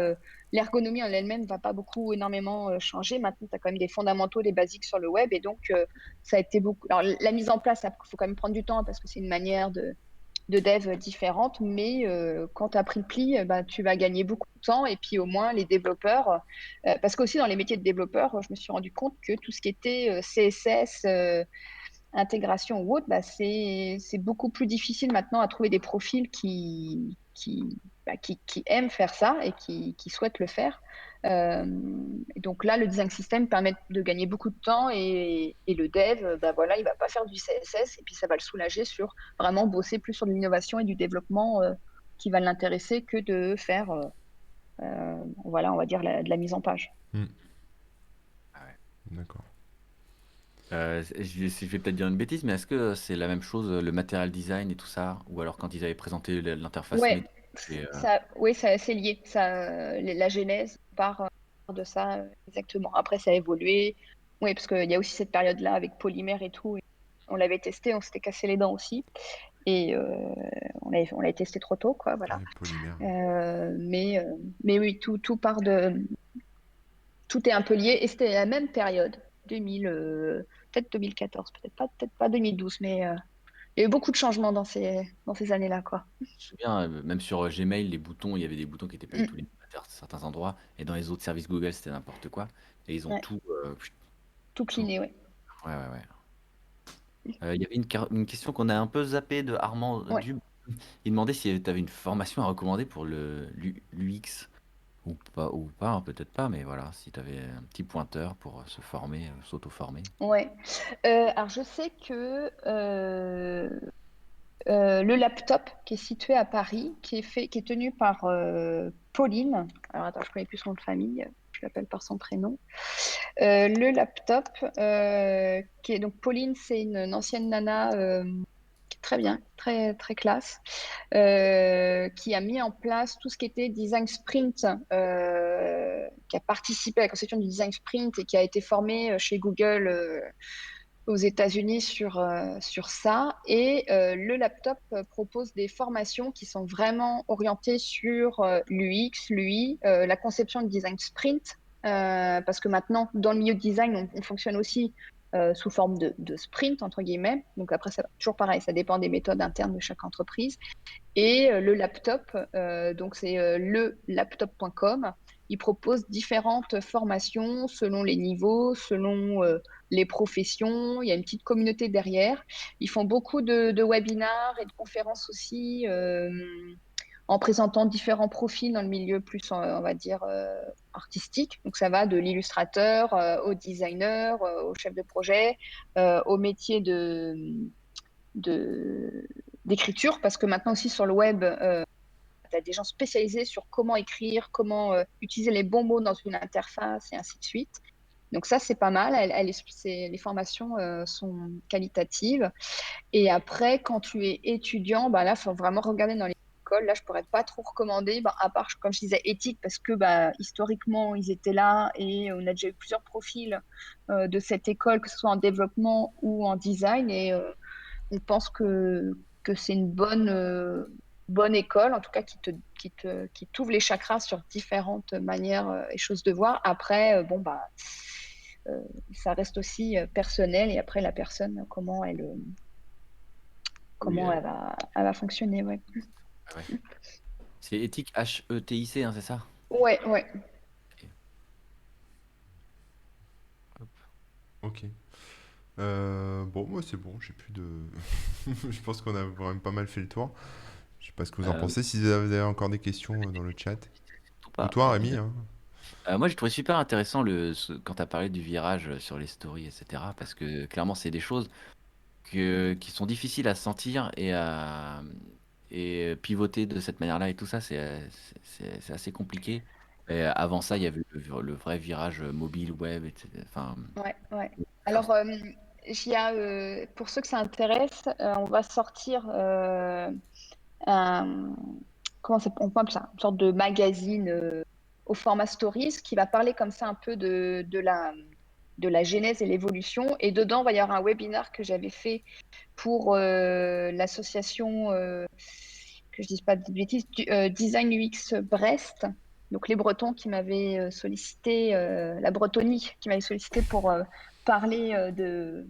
l'ergonomie en elle-même va pas beaucoup énormément changer. Maintenant, tu as quand même des fondamentaux, des basiques sur le web. Et donc, ça a été beaucoup. Alors, la mise en place, il faut quand même prendre du temps parce que c'est une manière de dev différentes, mais quand tu as pris le pli, bah, tu vas gagner beaucoup de temps. Et puis au moins, les développeurs, parce qu'aussi dans les métiers de développeur, je me suis rendu compte que tout ce qui était CSS, intégration ou autre, bah, c'est beaucoup plus difficile maintenant à trouver des profils qui aiment faire ça et qui souhaitent le faire. Et donc là, le design system permet de gagner beaucoup de temps et le dev, bah voilà, il va pas faire du CSS et puis ça va le soulager sur vraiment bosser plus sur de l'innovation et du développement qui va l'intéresser que de faire, voilà, on va dire de la mise en page. Mm. Ah ouais. D'accord. Je vais peut-être dire une bêtise, mais est-ce que c'est la même chose, le material design et tout ça? Ou alors quand ils avaient présenté l'interface Ouais, métier, et, oui, c'est lié. La genèse part de ça, exactement. Après, ça a évolué. Oui, parce qu'il y a aussi cette période-là avec polymère et tout. Et on l'avait testé, on s'était cassé les dents aussi. Et on l'avait testé trop tôt, quoi, voilà. Ouais, polymère. Mais oui, tout part de. Tout est un peu lié. Et c'était la même période, 2000, peut-être 2014, peut-être pas 2012, mais il y a eu beaucoup de changements dans ces années-là, quoi. je me souviens, même sur Gmail, les boutons, il y avait des boutons qui n'étaient pas du tout Mm, les mêmes à certains endroits, et dans les autres services Google, c'était n'importe quoi. Et ils ont ouais, tout, tout tout. cliné, ouais. Ouais, ouais, ouais. Il y avait une question qu'on a un peu zappée de Armand Ouais. Dub. Il demandait si tu avais une formation à recommander pour l'UX ou pas, hein, peut-être pas, mais voilà, si tu avais un petit pointeur pour se former, s'auto-former. Ouais. Alors je sais que le laptop qui est situé à Paris, qui est tenu par Pauline. Alors attends, je connais plus son nom de famille. Je l'appelle par son prénom. Le laptop, qui est donc Pauline, c'est une ancienne nana qui est très bien, très très classe, qui a mis en place tout ce qui était design sprint, qui a participé à la conception du design sprint et qui a été formée chez Google aux États-Unis sur ça. Et le laptop propose des formations qui sont vraiment orientées sur l'UX, l'UI, la conception de design sprint, parce que maintenant, dans le milieu de design, on fonctionne aussi sous forme de sprint, entre guillemets. Donc après, toujours pareil, ça dépend des méthodes internes de chaque entreprise. Et le laptop, donc c'est lelaptop.com. Il propose différentes formations selon les niveaux, selon les professions. Il y a une petite communauté derrière. Ils font beaucoup de webinars et de conférences aussi, en présentant différents profils dans le milieu plus, on va dire, artistique. Donc ça va de l'illustrateur au designer, au chef de projet, au métier de, d'écriture, parce que maintenant aussi sur le web, tu as des gens spécialisés sur comment écrire, comment utiliser les bons mots dans une interface et ainsi de suite. Donc ça, c'est pas mal. Les formations sont qualitatives. Et après, quand tu es étudiant, bah là, il faut vraiment regarder dans les écoles. Là, je pourrais pas trop recommander, bah, à part, comme je disais, éthique, parce que bah, historiquement, ils étaient là et on a déjà eu plusieurs profils de cette école, que ce soit en développement ou en design. Et on pense que c'est une bonne école, en tout cas qui t'ouvre les chakras sur différentes manières et choses de voir. Après, bon, bah, euh, ça reste aussi personnel et après la personne, Oui, comment elle va fonctionner. Ouais, ouais. C'est éthique, Hetic, hein, c'est ça? ouais, ouais. Ok. Hop. Ok. Bon, moi c'est bon, j'ai plus de. Je pense qu'on a quand même pas mal fait le tour. Je sais pas ce que vous en Euh, pensez, si vous avez encore des questions dans le chat. Surtout Ou pas. toi, Rémi, hein. Moi, j'ai trouvé super intéressant quand tu as parlé du virage sur les stories, etc. Parce que clairement, c'est des choses qui sont difficiles à sentir et pivoter de cette manière-là et tout ça, c'est assez compliqué. Et avant ça, il y avait le vrai virage mobile, web, etc. Enfin, Ouais, ouais. chose. Alors, pour ceux que ça intéresse, on va sortir un, on appelle ça, une sorte de magazine au format Stories qui va parler comme ça un peu de la genèse et l'évolution. Et dedans, il va y avoir un webinar que j'avais fait pour l'association, que je dise pas de bêtises, Design UX Brest. Donc les Bretons qui m'avaient sollicité, la Bretonie qui m'avait sollicité pour parler de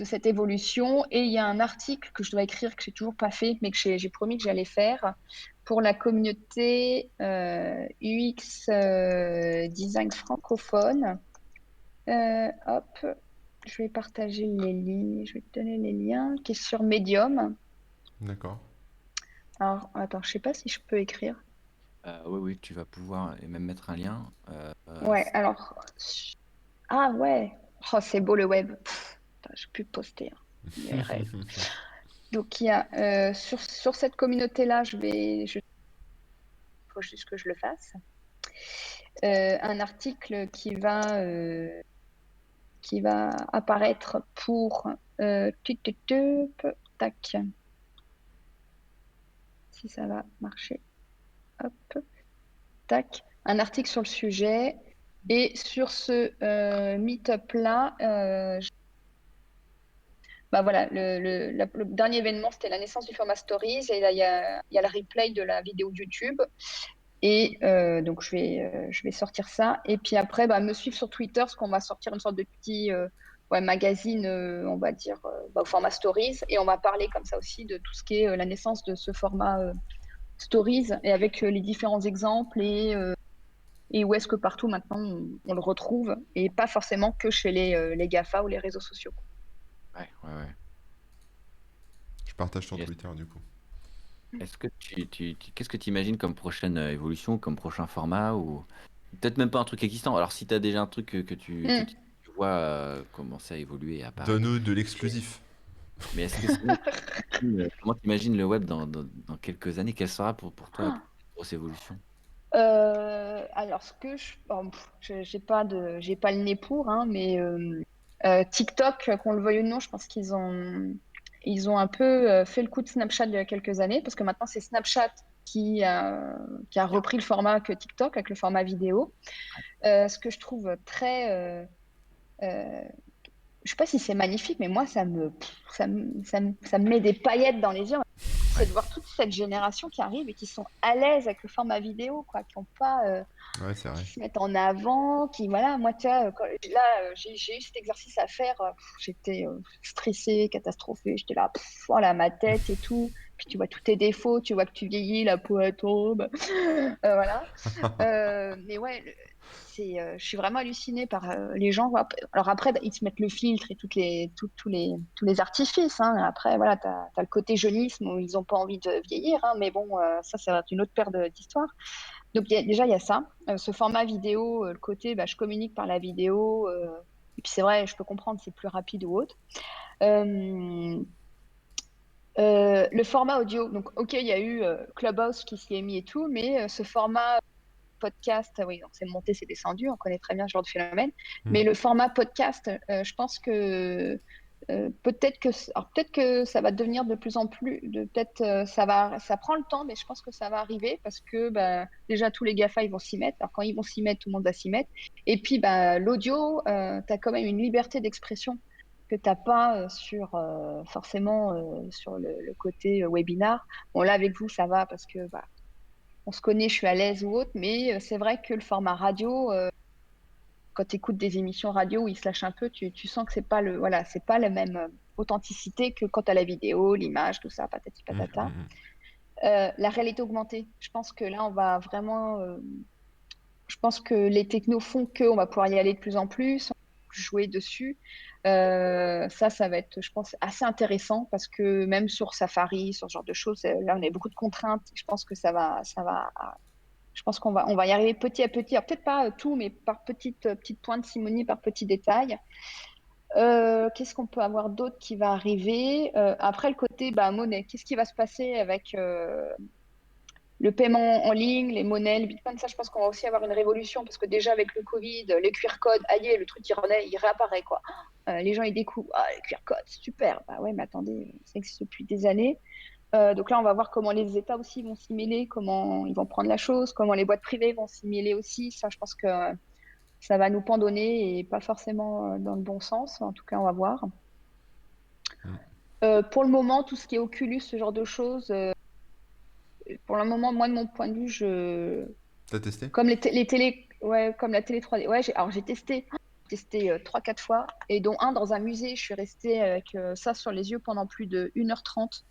cette évolution. Et il y a un article que je dois écrire, que j'ai toujours pas fait, mais que j'ai promis que j'allais faire pour la communauté UX design francophone. Hop, je vais partager les lignes, je vais te donner les liens, qui est sur Medium. D'accord. Alors, attends, je sais pas si je peux écrire. Oui, oui, tu vas pouvoir et même mettre un lien. Ouais, alors. Ah ouais. Oh, c'est beau le web. Putain, je peux poster, hein. URL. Donc, il y a sur cette communauté-là, faut juste que je le fasse. Un article qui va apparaître pour tac, si ça va marcher. Hop, tac. Un article sur le sujet. Et sur ce meet-up-là, bah voilà, le dernier événement, c'était la naissance du format Stories. Et là, il y a le replay de la vidéo YouTube. Et donc, je vais sortir ça. Et puis après, bah, me suivre sur Twitter, parce qu'on va sortir une sorte de petit ouais, magazine, on va dire, au format Stories. Et on va parler comme ça aussi de tout ce qui est la naissance de ce format Stories, et avec les différents exemples et où est-ce que partout maintenant on le retrouve, et pas forcément que chez les GAFA ou les réseaux sociaux. Ouais, ouais, ouais. Je partage ton Et Twitter du coup. est-ce que qu'est-ce que tu imagines comme prochaine évolution, comme prochain format ou peut-être même pas un truc existant. Alors si tu as déjà un truc que tu vois commencer à évoluer et à apparaître, Donne-nous de l'exclusif. mais est-ce que sinon, comment tu imagines le web dans quelques années? Quelle sera pour toi la prochaine grosse évolution? Alors, j'ai pas le nez pour, hein, mais TikTok, qu'on le veuille ou non, je pense qu'ils ont un peu fait le coup de Snapchat il y a quelques années, parce que maintenant c'est Snapchat qui a repris le format que TikTok avec le format vidéo. Ce que je trouve je sais pas si c'est magnifique, mais moi ça me met des paillettes dans les yeux. C'est Ouais, de voir toute cette génération qui arrive et qui sont à l'aise avec le format vidéo, quoi, qui ont pas Ouais, c'est vrai. qui se mettent en avant, qui, voilà, moi, tu vois, là, j'ai eu cet exercice à faire, j'étais stressée, catastrophée, j'étais là, voilà, ma tête et tout, puis tu vois tous tes défauts, tu vois que tu vieillis, la peau elle tombe, voilà. Mais ouais, je suis vraiment hallucinée par les gens. Alors après, ils se mettent le filtre et tous les artifices, hein. Après, voilà, tu as le côté jeunisme où ils n'ont pas envie de vieillir, hein, mais bon, ça va être une autre paire d'histoires. Donc déjà, il y a ça. Ce format vidéo, le côté, bah, je communique par la vidéo. Et puis c'est vrai, je peux comprendre, c'est plus rapide ou autre. Euh, le format audio, donc ok, il y a eu Clubhouse qui s'y est mis et tout, mais ce format podcast, oui, donc c'est monté, c'est descendu, on connaît très bien ce genre de phénomène. Hmm. Mais le format podcast, je pense que peut-être que ça va devenir de plus en plus, peut-être ça prend le temps, mais je pense que ça va arriver parce que bah, déjà tous les GAFA ils vont s'y mettre. Alors quand ils vont s'y mettre, tout le monde va s'y mettre. Et puis bah, l'audio, tu as quand même une liberté d'expression que t'as pas forcément sur le côté webinar. Bon là avec vous ça va parce que bah, on se connaît, je suis à l'aise ou autre, mais c'est vrai que le format radio, quand tu écoutes des émissions radio où ils se lâchent un peu, tu sens que c'est pas la même authenticité que quand tu as la vidéo, l'image, tout ça, patati Hmm, patata. hmm, La réalité augmentée, je pense que là, on va vraiment. Je pense que les technos font qu'on va pouvoir y aller de plus en plus. jouer dessus. Ça va être, je pense, assez intéressant parce que même sur Safari, sur ce genre de choses, là, on a beaucoup de contraintes. Je pense que je pense on va y arriver petit à petit. Alors, peut-être pas tout, mais par petites pointes, Simonie, par petits détails. Qu'est-ce qu'on peut avoir d'autre qui va arriver? Après, le côté monnaie, qu'est-ce qui va se passer avec le paiement en ligne, les monnaies, le Bitcoin? Ça, je pense qu'on va aussi avoir une révolution parce que déjà avec le Covid, les QR codes, aïe, le truc il réapparaît quoi. Les gens ils découvrent, ah, les QR codes, super. Bah ouais, mais attendez, ça existe depuis des années. Donc là, on va voir comment les États aussi vont s'y mêler, comment ils vont prendre la chose, comment les boîtes privées vont s'y mêler aussi. Ça, je pense que ça va nous pendonner et pas forcément dans le bon sens. En tout cas, on va voir. Mm. Pour le moment, tout ce qui est Oculus, ce genre de choses, pour le moment, moi, de mon point de vue, T'as testé? comme les télé, ouais, comme la télé 3D. Ouais, alors j'ai testé 3-4 fois, et dont un dans un musée. Je suis restée avec ça sur les yeux pendant plus de 1h30.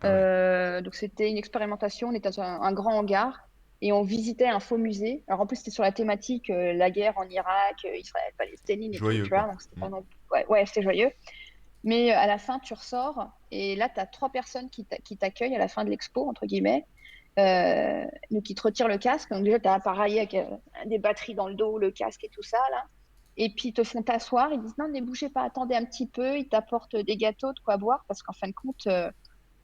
Ah ouais. Donc c'était une expérimentation. On était dans un grand hangar et on visitait un faux musée. Alors en plus, c'était sur la thématique la guerre en Irak, Israël, Palestine et tout, Joyeux, tu vois. quoi. Donc c'était Mm. pas non... ouais, c'était joyeux. Mais à la fin, tu ressors et là, tu as 3 personnes qui t'accueillent à la fin de l'expo, entre guillemets. Donc, ils te retirent le casque. Donc, déjà, tu as appareillé avec des batteries dans le dos, le casque et tout ça, là. Et puis, ils te font t'asseoir. Ils disent non, ne bougez pas, attendez un petit peu. Ils t'apportent des gâteaux, de quoi boire, parce qu'en fin de compte,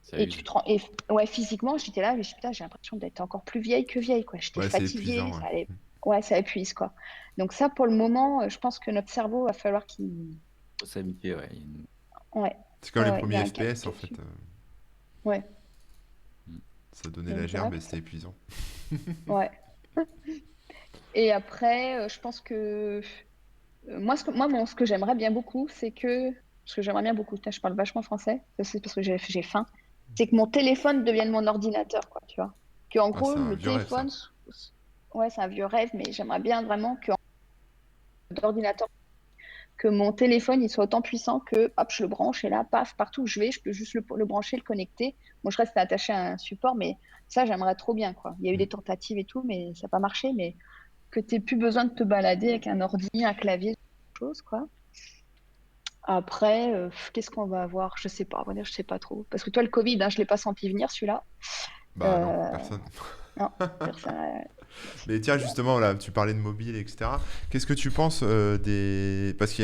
Ça et tu use. te rends- et, ouais, physiquement, j'étais là, putain, j'ai l'impression d'être encore plus vieille que vieille, quoi. J'étais Ouais, c'est fatiguée, épuisant, ouais. ça allait. Ouais, ça épuise, quoi. Donc, ça, pour le moment, je pense que notre cerveau va falloir qu'il. Faut s'habituer, ouais. Ouais, C'est comme les il y premiers a un gap FPS, en fait. dessus. Ouais, Mm. Ça donnait la gerbe et exact. c'était épuisant. Ouais. Et après, je pense que ce que j'aimerais bien beaucoup, ce que j'aimerais bien beaucoup, putain, je parle vachement français, ça, c'est parce que j'ai faim, c'est que mon téléphone devienne mon ordinateur, quoi, tu vois. Que en Ah, gros, c'est un le vieux rêve, ça. téléphone, ouais, c'est un vieux rêve, mais j'aimerais bien vraiment d'ordinateur, que mon téléphone, il soit autant puissant que, hop, je le branche et là, paf, partout où je vais, je peux juste le brancher, le connecter. Bon, je reste attaché à un support, mais ça, j'aimerais trop bien, quoi. Il y a eu Mm. des tentatives et tout, mais ça n'a pas marché, mais que tu n'aies plus besoin de te balader avec un ordi, un clavier, chose, quoi. Après, qu'est-ce qu'on va avoir? Je sais pas, à vrai dire, je sais pas trop. Parce que toi, le Covid, hein, je l'ai pas senti venir, celui-là. Bah non, Euh, personne. non, personne. Mais tiens, justement, là, tu parlais de mobile, etc. Qu'est-ce que tu penses des... Parce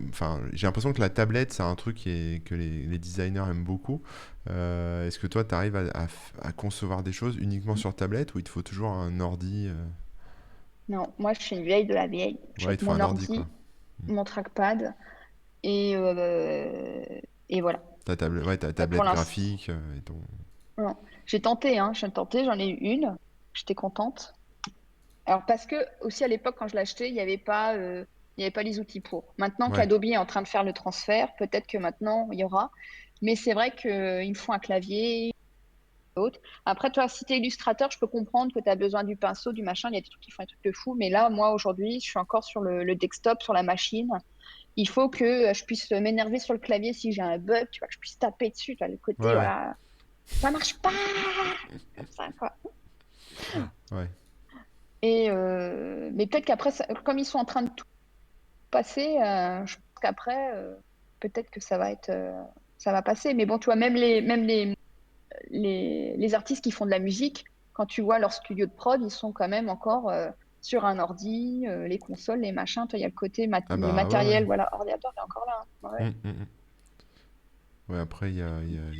enfin, j'ai l'impression que la tablette, c'est un truc que les designers aiment beaucoup. Est-ce que toi, tu arrives à concevoir des choses uniquement sur tablette ou il te faut toujours un ordi Non, moi, je suis une vieille de la vieille. Je suis Ouais, il avec te faut mon un ordi, quoi. ordi, mon trackpad, et, euh, et voilà. Ouais, ta Pour tablette l'instant, graphique et ton... non. J'ai tenté, hein, j'en ai eu une. J'étais contente. Alors, parce que, aussi, à l'époque, quand je l'ai acheté, il y avait pas les outils pour. Maintenant Ouais. qu'Adobe est en train de faire le transfert, peut-être que maintenant, il y aura. Mais c'est vrai qu'il me faut un clavier, autre. Après, toi, si tu es illustrateur, je peux comprendre que tu as besoin du pinceau, du machin. Il y a des trucs qui font des trucs de fou. Mais là, moi, aujourd'hui, je suis encore sur le desktop, sur la machine. Il faut que je puisse m'énerver sur le clavier si j'ai un bug, tu vois, que je puisse taper dessus. Tu vois, le Ouais, côté, ouais. voilà, ça marche pas! Comme ça, quoi. Ouais. Mais peut-être qu'après, comme ils sont en train de tout passer, je pense qu'après, peut-être que ça va passer. Mais bon, tu vois, même les artistes qui font de la musique, quand tu vois leur studio de prod, ils sont quand même encore sur un ordi, les consoles, les machins. Toi, il y a le côté, Ah le bah ouais, ouais. matériel, voilà, ordinateur est encore là, hein. Ouais. Mm, mm, mm. Ouais, après, il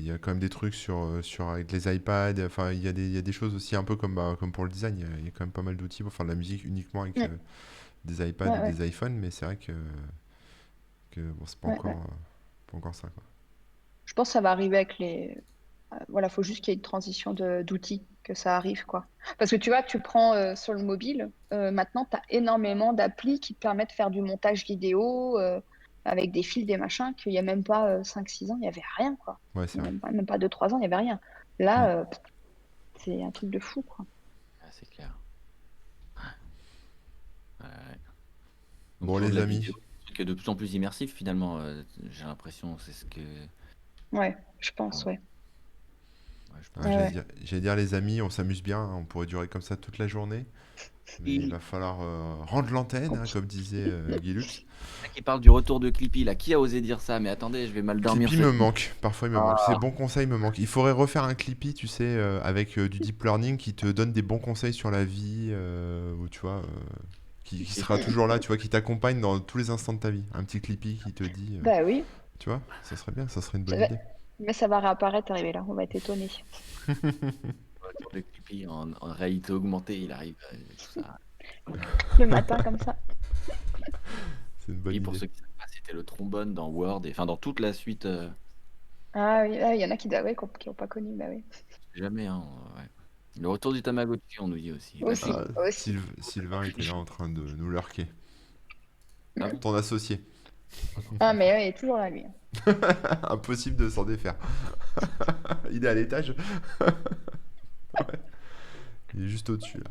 y a quand même des trucs avec les iPads. Enfin, il y a des choses aussi un peu comme pour le design. Il y a quand même pas mal d'outils pour faire de la musique uniquement avec Mm. des iPads Ouais, et ouais, des iPhones, mais c'est vrai que bon, c'est ouais, ouais. pas encore ça, quoi. Je pense que ça va arriver avec les. Voilà, faut juste qu'il y ait une transition d'outils, que ça arrive, quoi. Parce que tu vois, tu prends sur le mobile, maintenant, tu as énormément d'applis qui te permettent de faire du montage vidéo avec des fils, des machins, qu'il n'y a même pas 5-6 ans, il n'y avait rien, quoi. Ouais, c'est vrai. Même pas 2-3 ans, il n'y avait rien. Mm. Là, c'est un truc de fou, quoi. Ah, c'est clair. Ouais, ouais. Donc Bon, toujours de les la amis, vidéo, des trucs de plus en plus immersif finalement. J'ai l'impression, c'est ce que. Ouais, je pense, ouais. Ouais, je Ah, pense. Ouais, ouais. j'allais dire les amis, on s'amuse bien, hein, on pourrait durer comme ça toute la journée, mais il va falloir rendre l'antenne, hein, comme disait Guy Lux. Là qui parle du retour de Clippy, là, qui a osé dire ça? Mais attendez, je vais mal dormir Clippy me cette nuit. manque, parfois il me manque. Ces Ah, bons conseils me manquent. Il faudrait refaire un Clippy, tu sais, avec du deep learning qui te donne des bons conseils sur la vie, ou tu vois, qui c'est sera fou. toujours là, tu vois, qui t'accompagne dans tous les instants de ta vie. Un petit Clippy qui te dit, Bah oui, tu vois, ça serait bien, ça serait une ça bonne va- idée. mais ça va réapparaître arrivé là, on va être étonnés. Le retour de Clippy en réalité augmentée, il arrive, tout ça. Le matin comme ça. C'est une bonne Et pour idée. ceux qui savent pas, c'était le trombone dans Word, et enfin dans toute la suite, Ah oui, ah, il y en a qui ont pas connu, bah oui. jamais, hein, ouais. Le retour du Tamagotchi, on nous dit aussi. Bah, c'est Aussi, Ah, aussi. Sylvain était là en train de nous lurker. ah bon? Ton associé. Ah mais ouais, il est toujours là lui. Impossible de s'en défaire. Il est à l'étage. Ouais. Il est juste au-dessus là.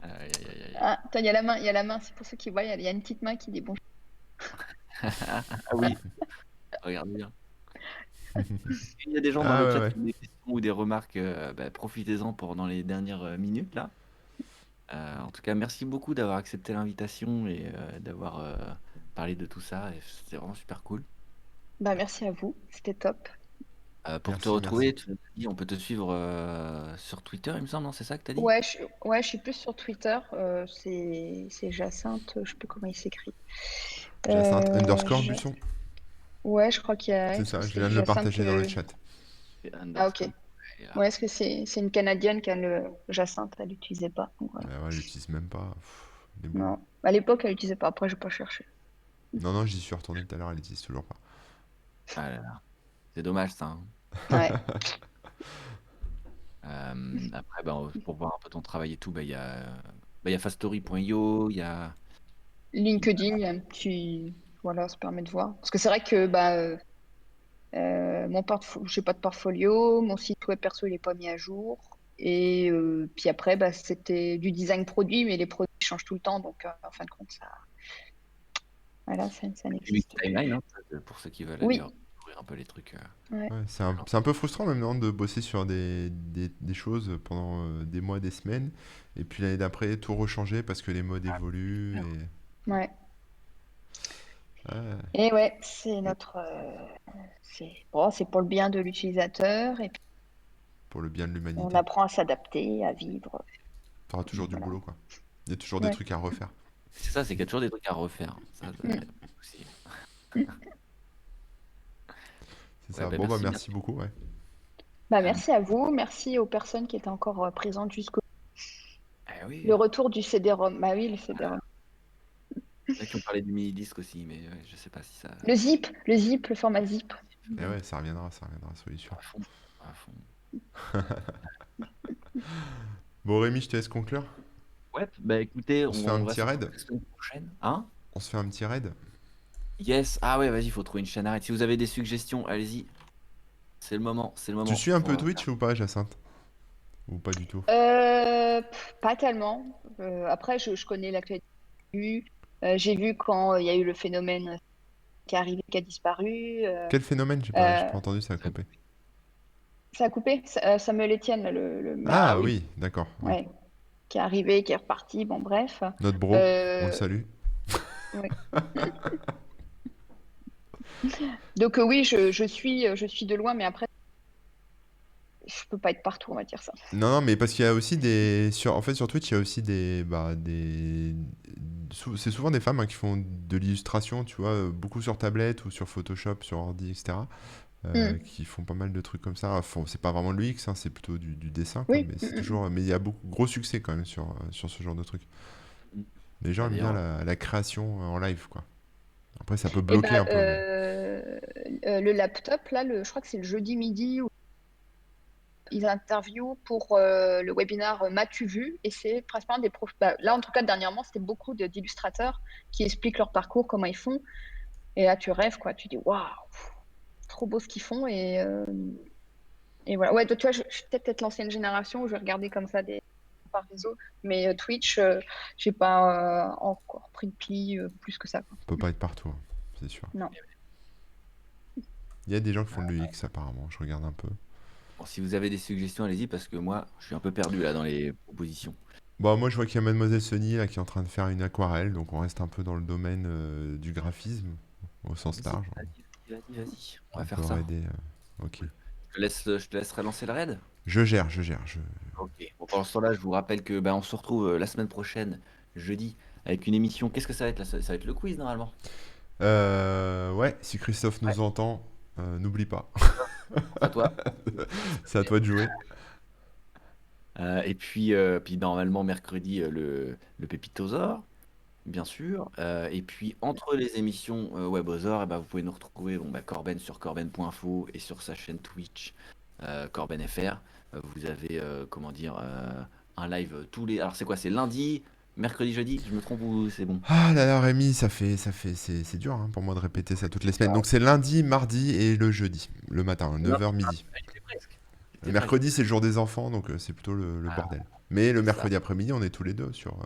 Aïe, aïe, aïe, aïe. Ah, attends, il y a la main, c'est pour ceux qui voient, il y a une petite main qui dit bonjour. Ah oui, regardez bien. Il y a des gens dans Ah le ouais, chat ouais. qui ont des questions ou des remarques, bah, profitez-en pendant les dernières minutes là. En tout cas, merci beaucoup d'avoir accepté l'invitation et d'avoir parlé de tout ça. Et c'était vraiment super cool. Bah merci à vous, c'était top. Pour te Merci, merci. retrouver, tu nous as dit, on peut te suivre sur Twitter, il me semble, non? C'est ça que tu as dit? Ouais, je suis plus sur Twitter, c'est Jacinthe, je sais plus comment il s'écrit. Jacinthe underscore Ja- Busson. Ouais, je crois il C'est me semble ça, que je c'est viens de le Jacinthe. partager dans le chat. C'est Ah ok. underscore. Et, Ouais, est-ce que c'est une Canadienne qui a le Jacinthe, elle l'utilisait pas. Donc voilà. Ouais, elle l'utilise même pas. Les bons. Non. À l'époque, elle l'utilisait pas, après j'ai pas cherché. Non, non, j'y suis retourné tout à l'heure, elle l'utilise toujours pas. ah là là, c'est dommage ça, hein. Ouais. Après, bah, pour voir un peu ton travail et tout, bah, y a fastory.io, il y a. LinkedIn, il y a un petit. Voilà, ça permet de voir. Parce que c'est vrai que bah, j'ai pas de portfolio, mon site web perso il est pas mis à jour. Et puis après, bah, c'était du design produit, mais les produits changent tout le temps, donc en fin de compte, voilà, ça Du Wiki n'existe Timeline, hein, plus. pour ceux qui veulent aller Oui, découvrir un peu les trucs. ouais. Ouais, c'est un peu frustrant même non, de bosser sur des choses pendant des mois, des semaines, et puis l'année d'après, tout rechanger parce que les modes évoluent. Ouais. Ouais, Et ouais, c'est pour le bien de l'utilisateur, et puis pour le bien de on l'humanité. apprend à s'adapter, à vivre. Tu auras toujours du Voilà. boulot, quoi. Il y a toujours des Ouais. trucs à refaire. C'est ça, c'est qu'il y a toujours des trucs à refaire. Ça, y a Mm. pas de souci. C'est Ouais, ça. bah Bon, bah, merci, merci merci. beaucoup, ouais. Bah, Euh, merci à vous, merci aux personnes qui étaient encore présentes jusqu'au oui, le retour du CD-ROM. Bah oui, le CD-ROM. il y en a qui ont parlé du mini-disque aussi, mais ouais, je sais pas si ça. Le format zip. Et ouais, ça reviendra, soyez sûr. À fond, à fond. Bon, Rémi, je te laisse conclure. Ouais, bah écoutez, On se fait un on va petit se retrouver raid. la semaine prochaine. Hein? On se fait un petit raid. Yes. Ah ouais, vas-y, il faut trouver une chaîne arrête. Si vous avez des suggestions, allez-y. C'est le moment, c'est le Tu moment suis un pour. peu Twitch ou pas, Jacinthe? Ou pas du tout? Pas tellement. Après, je connais l'actualité. J'ai vu quand il y a eu le phénomène qui est arrivé, qui a disparu. Quel phénomène? J'ai Euh, pas entendu, ça a coupé. Ça a coupé? Samuel Etienne, Ah Oui. oui, d'accord, oui. ouais, qui est arrivé, qui est reparti. Bon, bref. Notre bro, on le Euh, salue. ouais. Donc oui, je suis de loin, mais après, je peux pas être partout, on va dire ça. Non, non, mais parce qu'il y a aussi des. En fait, sur Twitch, il y a aussi c'est souvent des femmes hein, qui font de l'illustration, tu vois, beaucoup sur tablette ou sur Photoshop, sur ordi, etc. Mm. Qui font pas mal de trucs comme ça. C'est pas vraiment de l'UX, hein, c'est plutôt du dessin, quoi. Oui. Mais c'est toujours. Mais il y a beaucoup gros succès quand même sur ce genre de truc. Les gens Bah, aiment bien d'ailleurs, la création en live, quoi. Après, ça peut Et bloquer bah, un peu, mais. le laptop, là, je crois que c'est le jeudi midi où ils interviewent pour le webinaire M'as-tu vu? Et c'est principalement des profs. Bah, là, en tout cas, dernièrement, c'était beaucoup d'illustrateurs qui expliquent leur parcours, comment ils font. Et là, tu rêves, quoi. Tu dis, waouh, trop beau ce qu'ils font. Et voilà. Ouais, toi, tu vois, je suis peut-être l'ancienne génération où je vais regarder comme ça par réseau. Mais Twitch, j'ai pas encore pris de pli plus que ça, quoi. On peut pas être partout, hein, c'est sûr. Non. Il y a des gens qui font de l'UX apparemment, je regarde un peu. Bon, si vous avez des suggestions, allez-y, parce que moi, je suis un peu perdu là dans les propositions. Bon, moi, je vois qu'il y a Mademoiselle Sony là, qui est en train de faire une aquarelle, donc on reste un peu dans le domaine du graphisme, au sens Vas-y, large. vas-y. On va On peut faire ça. raider. Ok. Cool. Je te laisserai lancer le raid. Je gère, je gère. Ok. Bon, pendant ce temps-là, je vous rappelle que on se retrouve la semaine prochaine, jeudi, avec une émission. Qu'est-ce que ça va être là? Ça va être le quiz normalement. Ouais, si Christophe Ouais. nous entend, n'oublie pas. À toi. C'est à toi de jouer. Et puis normalement mercredi le Pépitosaure, bien sûr. Et puis entre les émissions Webosaur, vous pouvez nous retrouver Corben sur corben.info et sur sa chaîne Twitch Corben FR. Vous avez un live tous les. Alors c'est quoi? C'est lundi, mercredi, jeudi? Je me trompe ou c'est bon? Ah là là, Rémi, c'est dur hein, pour moi de répéter ça toutes les semaines. Donc c'est lundi, mardi et le jeudi, le matin, Non, 9h midi. j'étais presque. Le J'étais presque. mercredi, c'est le jour des enfants, donc c'est plutôt le Ah, bordel. Mais le c'est ça. mercredi après-midi, on est tous les deux sur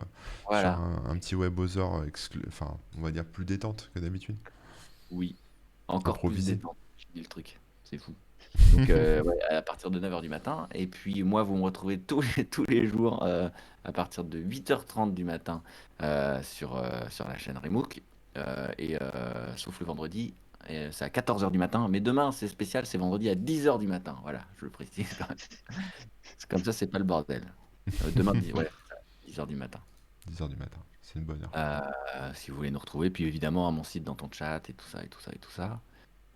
Voilà. un petit webosaur, enfin, on va dire plus détente que d'habitude. Oui. Encore plus Improvisé. détente. J'ai dit le truc. C'est fou. Donc, ouais, à partir de 9h du matin. Et puis, moi, vous me retrouvez tous les jours à partir de 8h30 du matin sur la chaîne Remook. Sauf le vendredi, c'est à 14h du matin. Mais demain, c'est spécial, c'est vendredi à 10h du matin. Voilà, je le précise quand même. C'est comme ça, c'est pas le bordel. Demain, ouais, 10h du matin. 10h du matin, c'est une bonne heure. Si vous voulez nous retrouver. Puis évidemment, à mon site dans ton chat et tout ça, et tout ça, et tout ça.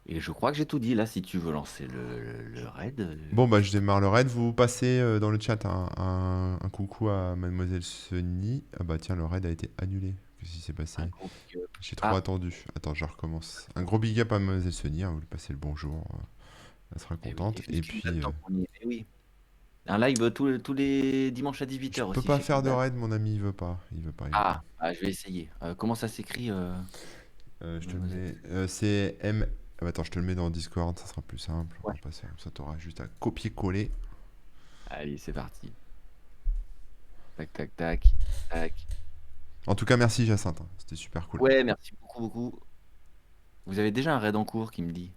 Et je crois que j'ai tout dit là, si tu veux lancer le raid. Bon, bah je démarre le raid. Vous passez dans le chat un coucou à Mademoiselle Sony. Ah bah tiens, le raid a été annulé. Qu'est-ce qui s'est passé? Un gros big up. J'ai trop attendu. Attends, je recommence. Un gros big up à Mademoiselle Sony, hein, vous lui passez le bonjour. Elle sera Eh oui, contente. Et effectivement, puis, tant qu'on y est. Eh oui. Un live tous les dimanches à je 18h peux aussi pas chez faire de Kickback. raid, mon ami, il veut pas. Il veut pas, il veut pas. Je vais essayer. Comment ça s'écrit Je te le Mademoiselle mets. C'est M. Attends, je te le mets dans Discord, ça sera plus simple. On Ouais. va passer comme ça, t'auras juste à copier-coller. Allez, c'est parti. Tac, tac, tac, tac. En tout cas, merci Jacinthe, hein, c'était super cool. Ouais, merci beaucoup, beaucoup. Vous avez déjà un raid en cours qui me dit.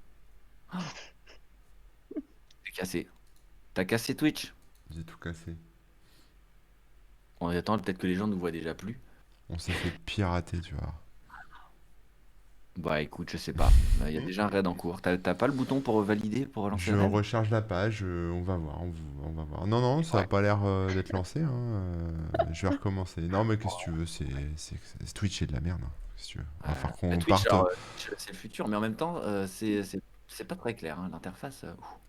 Oh, c'est cassé. T'as cassé Twitch? J'ai tout cassé. On attend peut-être que les gens nous voient déjà plus. On s'est fait pirater, tu vois. Bah écoute, je sais pas. Il y a déjà un raid en cours. T'as pas le bouton pour valider, pour relancer Je le raid? recharge la page, on va voir, on va voir. Non, non, ça a Ouais. pas l'air d'être lancé, hein, je vais recommencer. Non, mais qu'est-ce que tu veux, Twitch est de la merde, hein, qu'est-ce que tu veux. Il va falloir qu'on Twitch, parte. alors, Twitch, c'est le futur, mais en même temps, c'est pas très clair, hein, l'interface.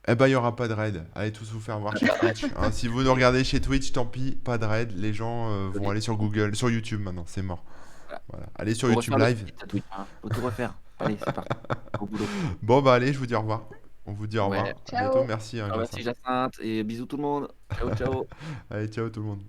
Eh ben, il y aura pas de raid. Allez tous vous faire voir chez Twitch, hein. Si vous nous regardez chez Twitch, tant pis, pas de raid. Les gens vont aller sur Google, sur YouTube maintenant, c'est mort. Voilà. Voilà. Allez sur Faut YouTube refaire le Live. site à Twitch, hein. Faut tout refaire. Allez, c'est parti. Au boulot. Bon, bah allez, je vous dis au revoir. On vous dit au revoir. Ouais. À bientôt, Ciao. merci, hein, Merci Jacinthe. Jacinthe et bisous tout le monde. Ciao, ciao. Allez, ciao tout le monde.